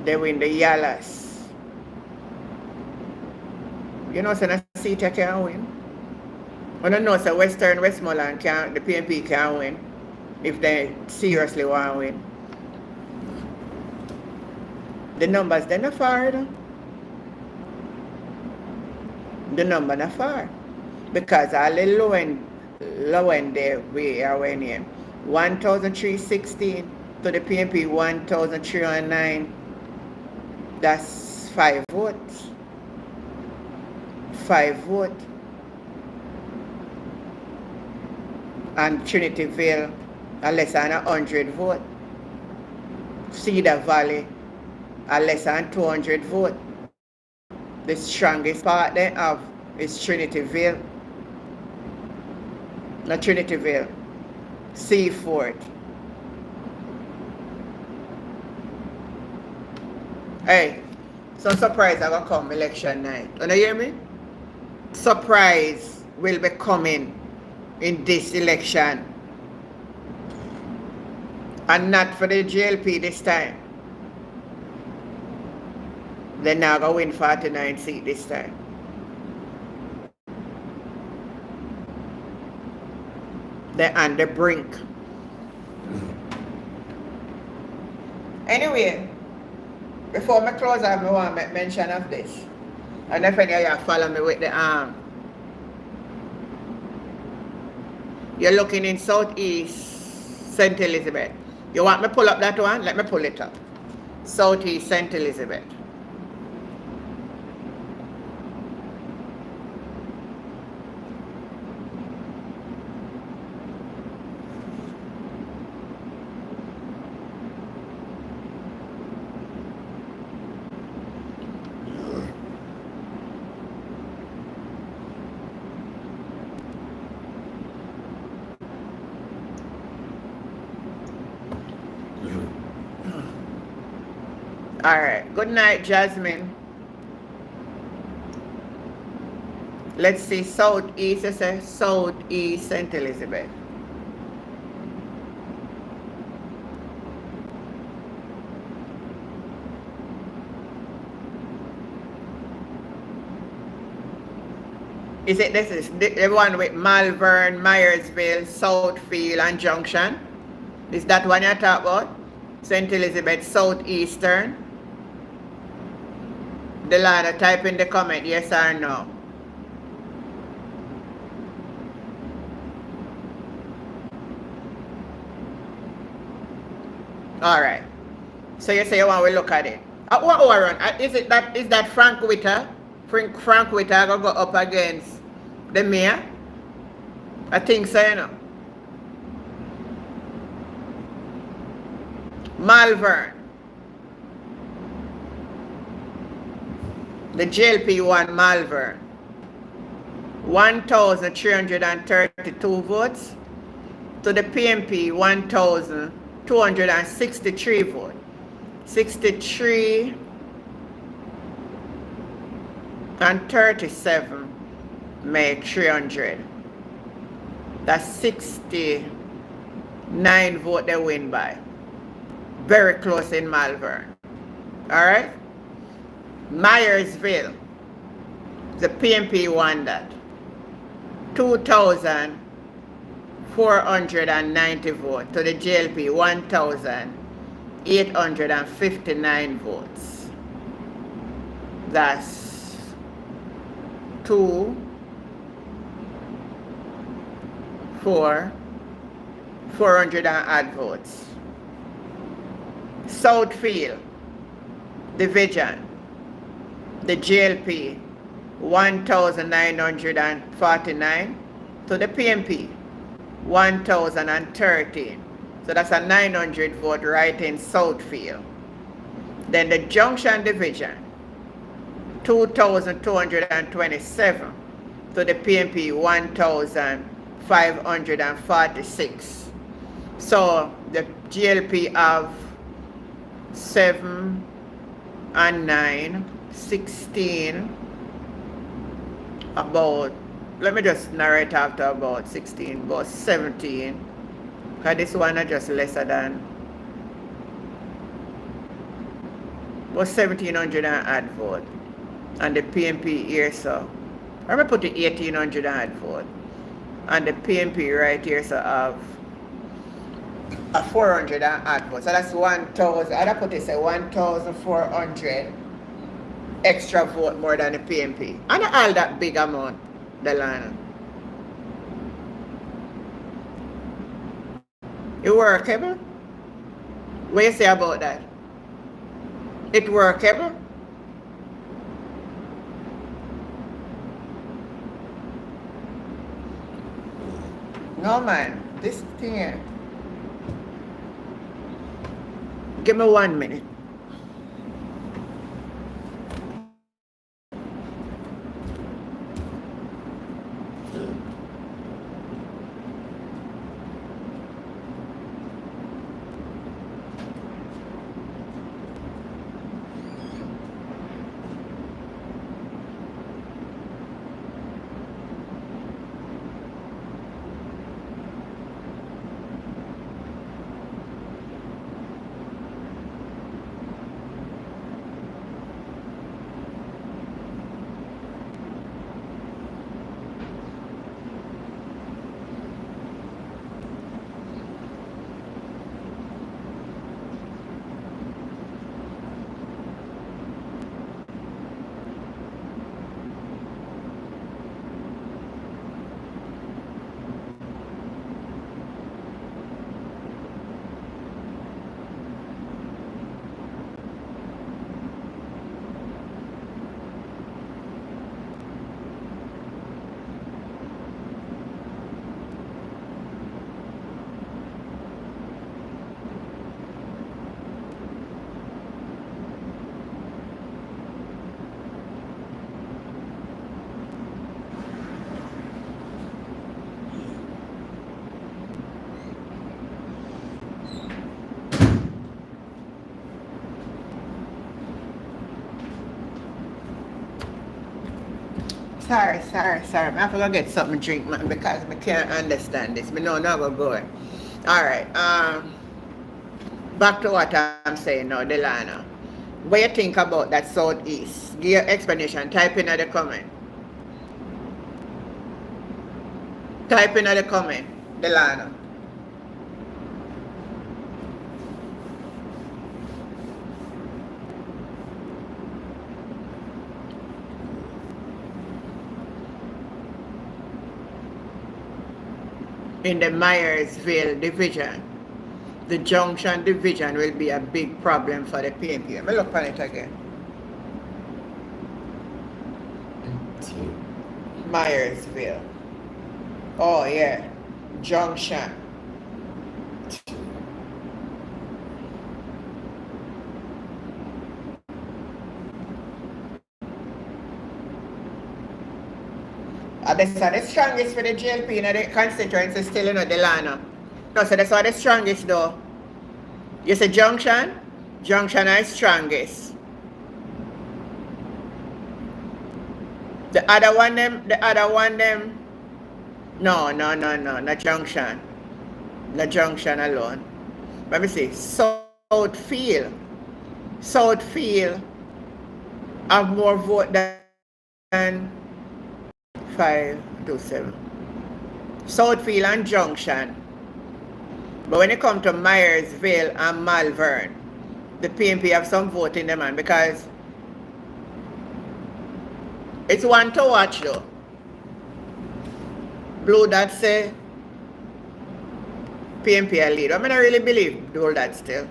They win the Yallas. You know, so the seat can win. I don't know, so Western Westmoreland can, the PNP can win if they seriously want to win. The numbers, they're not far, though. The number not far. Because all the low end there we are winning. 1,316 to the PNP 1,309. That's 5 votes. 5 votes. And Trinityville, less than 100 votes. Cedar Valley, less than 200 votes. The strongest part they have is Trinityville. Not Trinityville. Seafort. Hey, some surprise are gonna come election night. You hear me? Surprise will be coming in this election. And not for the JLP this time. They're not going to win 49 seats this time. They're on the brink. Anyway, before I close out, I want to make mention of this. And if any of you follow me with the arm. You're looking in Southeast St. Elizabeth. You want me to pull up that one? Let me pull it up. Southeast St. Elizabeth. All right. Good night, Jasmine. Let's see. Southeast. It says Southeast St. Elizabeth. Is it this is the one with Malvern, Myersville, Southfield, and Junction? Is that one you talk about? St. Elizabeth Southeastern? The ladder, type in the comment, yes or no. All right. So you say you want to look at it. What Warren? Is that Frank Witter? Frank Witter gonna go up against the mayor? I think so, you know. Malvern. The JLP won Malvern. 1,332 votes. To the PNP, 1,263 votes. 63 and 37 make 300. That's 69 votes they win by. Very close in Malvern. All right? Myersville, the PNP won that. 2,490 votes. To the JLP, 1,859 votes. That's 400 and odd votes. Southfield Division, the JLP, 1,949. To the PNP, 1,013. So that's a 900 vote right in Southfield. Then the Junction Division, 2,227. To the PNP, 1,546. So The JLP have 7 and 9, 16, about, let me just narrate after about 16, about 17, because this one is just lesser than, about 1700 and add vote. And the PNP here, so, I'm going to put the 1800 and add vote. And the PNP right here, so have a 400 and add vote. So that's 1,000, I'd put it say 1,400 extra vote more than the PNP. And all that big amount, the line. It workable? What you say about that? It workable? No man, this thing here. Give me 1 minute. Sorry. I have to go get something to drink, man, because I can't understand this. I know not go. Alright, back to what I'm saying now, Delana. What you think about that Southeast? Give your explanation. Type in the comment. Type in the comment, Delana. In the Myersville division, the Junction division will be a big problem for the PNP. Let me look on it again. Myersville. Oh yeah, Junction. That's the strongest for the JLP in the constituency still, you know, Delana. No, so that's the strongest though. You say Junction? Junction is strongest. The other one them, no, not Junction. Not Junction alone. Let me see, Southfield have more vote than 5 to 7. Southfield and Junction. But when it comes to Myersville and Malvern, the PNP have some vote in them, man, because it's one to watch though. Blue Dot say PNP a lead. I mean, I really believe Blue Dot still.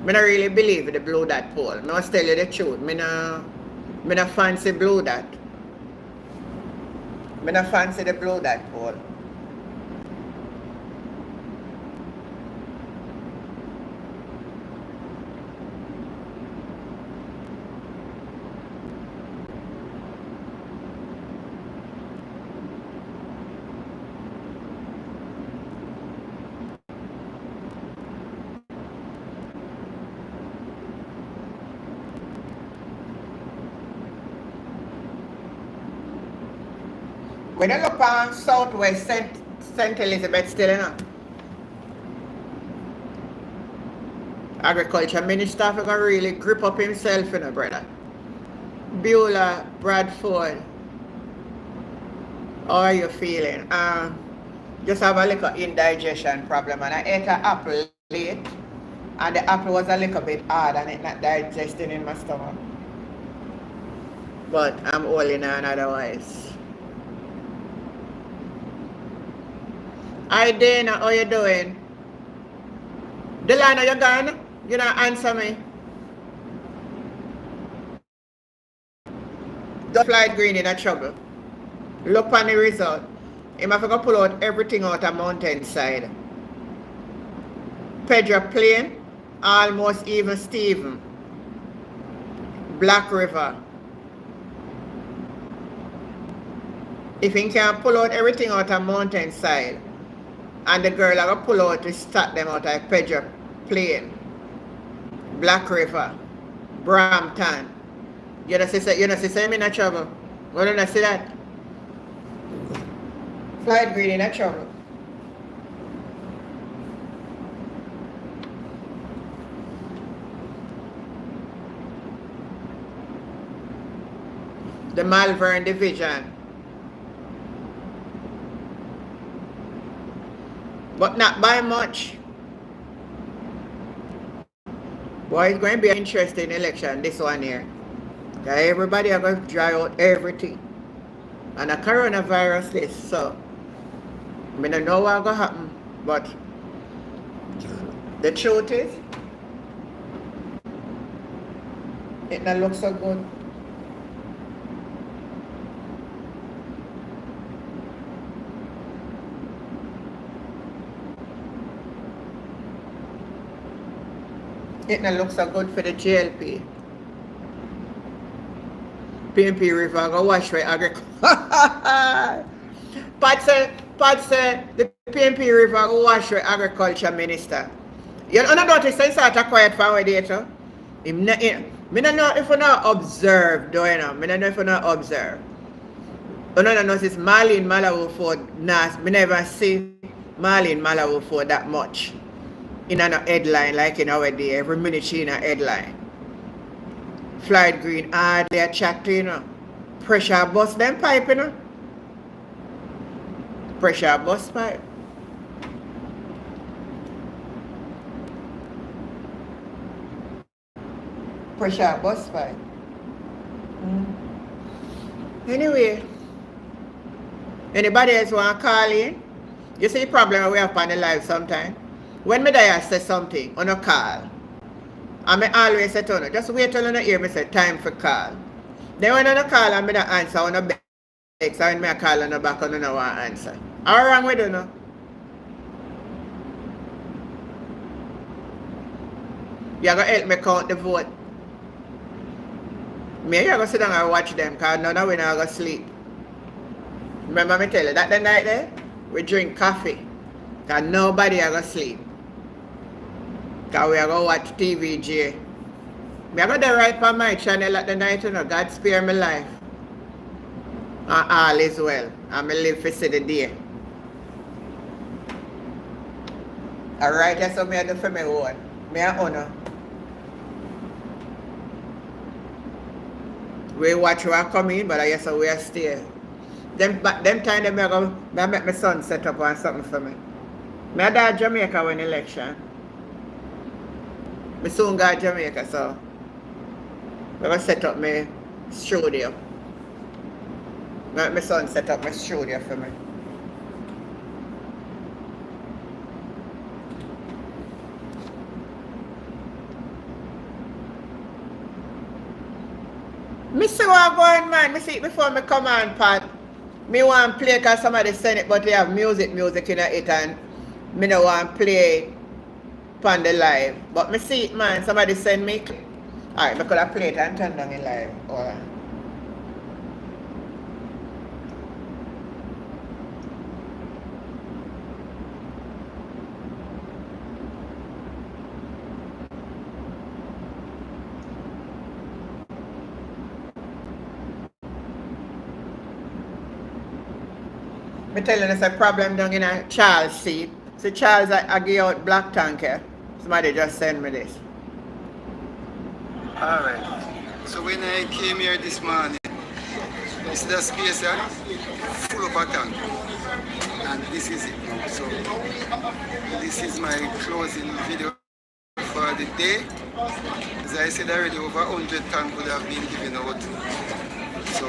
I mean, I really believe the Blue Dot poll. I must tell you the truth. I don't fancy Blue Dot. I don't fancy the Blue Dot poll. When you look on Southwest, St. Elizabeth still, you know. Agriculture Minister is going to really grip up himself, you know, brother. Beulah, Bradford, how are you feeling? Just have a little indigestion problem, and I ate an apple late, and the apple was a little bit hard and it not digesting in my stomach. But I'm holding on otherwise. Hi Dana, how you doing? Delana, you gone? You don't answer me. The flight green in a trouble. Look on the result. Him have to pull out everything out of mountainside. Pedro Plain, almost even Steven. Black River. If he can pull out everything out of mountainside, and the girl are going to pull out to start them out of Pedro Plain, Black River, Brampton. You know, see, I'm in a trouble. You don't see that? Flight green in a trouble. The Malvern Division. But not by much. Boy, it's going to be an interesting election, this one here. Everybody are going to dry out everything. And a coronavirus list, so I don't know what's going to happen. But the truth is, it don't look so good. It don't look so good for the JLP. PNP River go wash for agriculture. Pat say the PNP River go wash for agriculture minister. You don't notice it's sort of quiet for there too. Me don't know if you not observe, though, you know. Me don't know if you not observe. You don't notice Marlene Malawi for Nas. Me never see Marlene Malawi for that much. In a headline like in our day, every minute she in a headline. Flight green hardly a chat to, you know. Pressure bust them pipe, you know. Pressure bust pipe. Pressure bust pipe. Anyway, anybody else want to call in? You see the problem we have on the live sometime? When me die say something on a call, and me always say to you, just wait till you hear me say time for call. Then when I call and me don't answer on a beg, so when me call on the back and you don't want to answer. How wrong with you now? You're going to help me count the vote. Me, you're going to sit down and watch them, because none of we not going to sleep. Remember me tell you, that the night there, we drink coffee, because nobody are going to sleep. Because we are going to watch TVJ. Me are going to write on my channel at the night, you know, God spare my life. And all is well. And me live to see the day. Alright, that's what I do for my own. Me a honor. We watch who are coming, but I guess we are stay. Them time they make my son set up on something for me. Me a dad Jamaica win election. Me soon got Jamaica, so I'm going to set up my studio. My son set up my studio for me. Me see what going, man. Me see it before me come on, Pat. Me want to play because somebody send it, but they have music in it, and me don't want to play on the live. But me see it, man. Somebody send me. Alright, I could have played it and turn down in live. Alright. Me tell you, there's a problem down in a Charles seat. So Charles, I give out black tank here. Somebody just send me this. Alright. So when I came here this morning, this is the space here, full of a tank. And this is it now. So this is my closing video for the day. As I said already, over 100 tanks would have been given out. So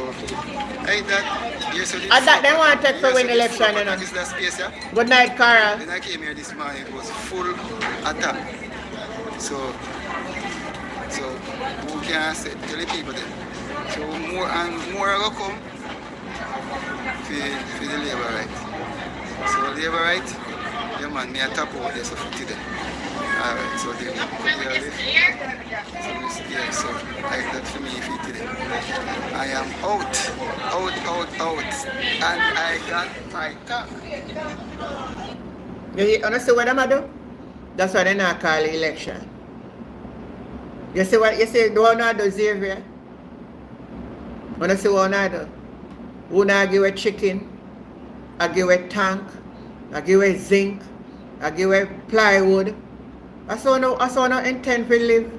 I that yesterday. I that they want to take for win election, you know. This is the space here. Good night, Carl. When I came here this morning, it was full attack. So who can say, tell the people then. So more and more will come for the labor right. So labor right, yeah man, me a tap out there so for today. Alright, so they so I that for me for today. I am out, and I got my car. You understand what I'm do? That's why they not call it election. You see what you say? Do not do Xavier? When I say what I do, who not give a chicken, I give a tank, I give a zinc, I give a plywood. I saw no intent to live.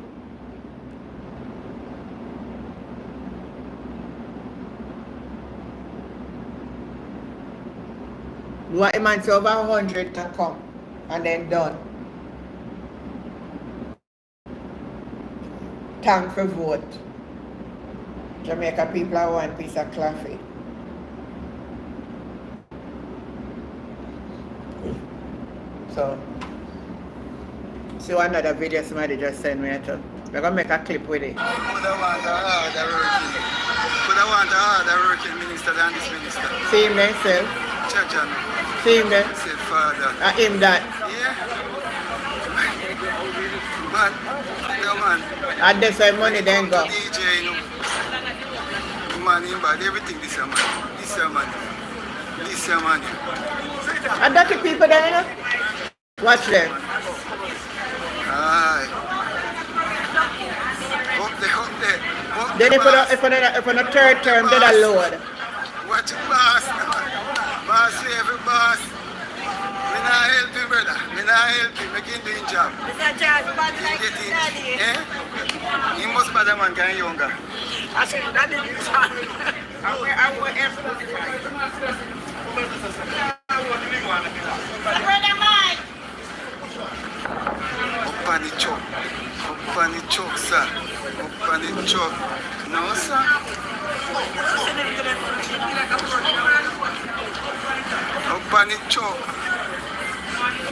What a man say over 100 to come and then done. Tank for vote. Jamaica people are one piece of coffee. So, see another video somebody just sent me to. We're going to make a clip with it. Could I want a harder working minister than this minister? See him then, self. Church and See him then. say father. Him that. Yeah. Man, no man. And that's why money then go. DJ, you know. Man, him bad. Everything this a man. This a man. This a man. And dirty people there, you know? Watch them. Aye. Up there. Then if on a third term, then a load. Watch it, boss. Boss, every boss. Me not help you, brother. Me not help you. Make him doing job. Mr. Charles, bad like Get it? daddy. Eh? He must be the man kind of younger. I said, daddy, this one. I will help Brother Mike. Up on the choke, sir. Up on the choke. No, sir. Up on the choke.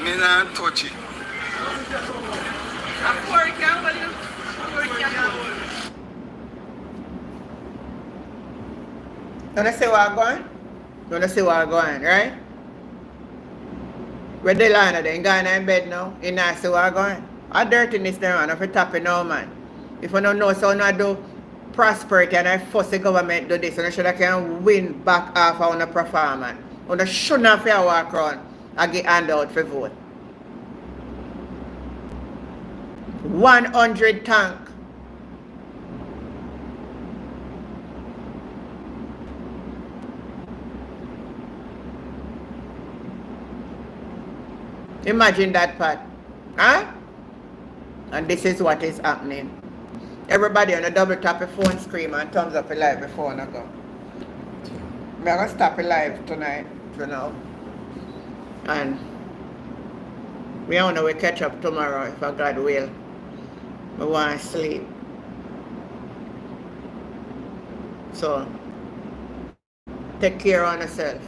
Me not touch it. You wanna see what I'm going? You wanna see what I'm going, right? Where the line they ain't going in bed now. You not see what I'm going? A dirtiness there, man. If you tap it now, man. If you don't know, so I do prosperity and I force the government do this, and I should have can win back off on the performance. And I shouldn't have to walk around and get handout for vote. 100 tank. Imagine that part. Huh? And this is what is happening. Everybody on a double tap a phone screen and thumbs up a live before I go. I'm going to stop a live tonight for now. And we want to catch up tomorrow if God will. I want to sleep. So, take care of yourself.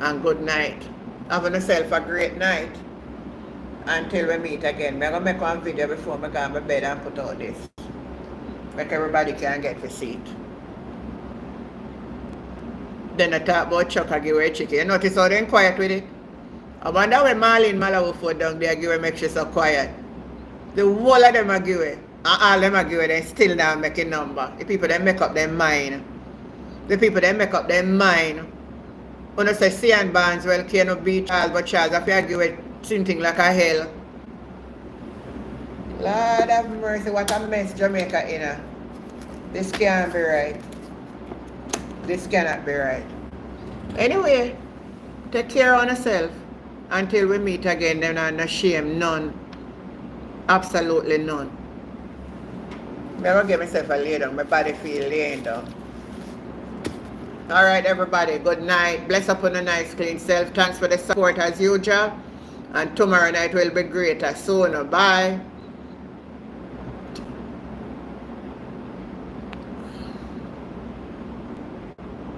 And good night. Have yourself a great night. Until we meet again. I'm going to make one video before I go to bed and put out this. Make everybody can get to see it. Then I talk about Chuck and give away chicken. You notice how they're quiet with it? I wonder when Marlene Malawi put down there give away make she so quiet. The whole of them are give away. And all them are give away, they still not making number. The people that make up their mind. The people that make up their mind. When I say Cian Barnes, well, can't beat Charles, but Charles, if you give away something like a hell. Lord have mercy, what a mess Jamaica in. This can't be right. This cannot be right. Anyway, take care of yourself. Until we meet again, then no shame, none. Absolutely none. I'm going to give myself a lay down. My body feel laying down. Alright, everybody. Good night. Bless upon a nice, clean self. Thanks for the support as usual. And tomorrow night will be greater. Soon. Bye.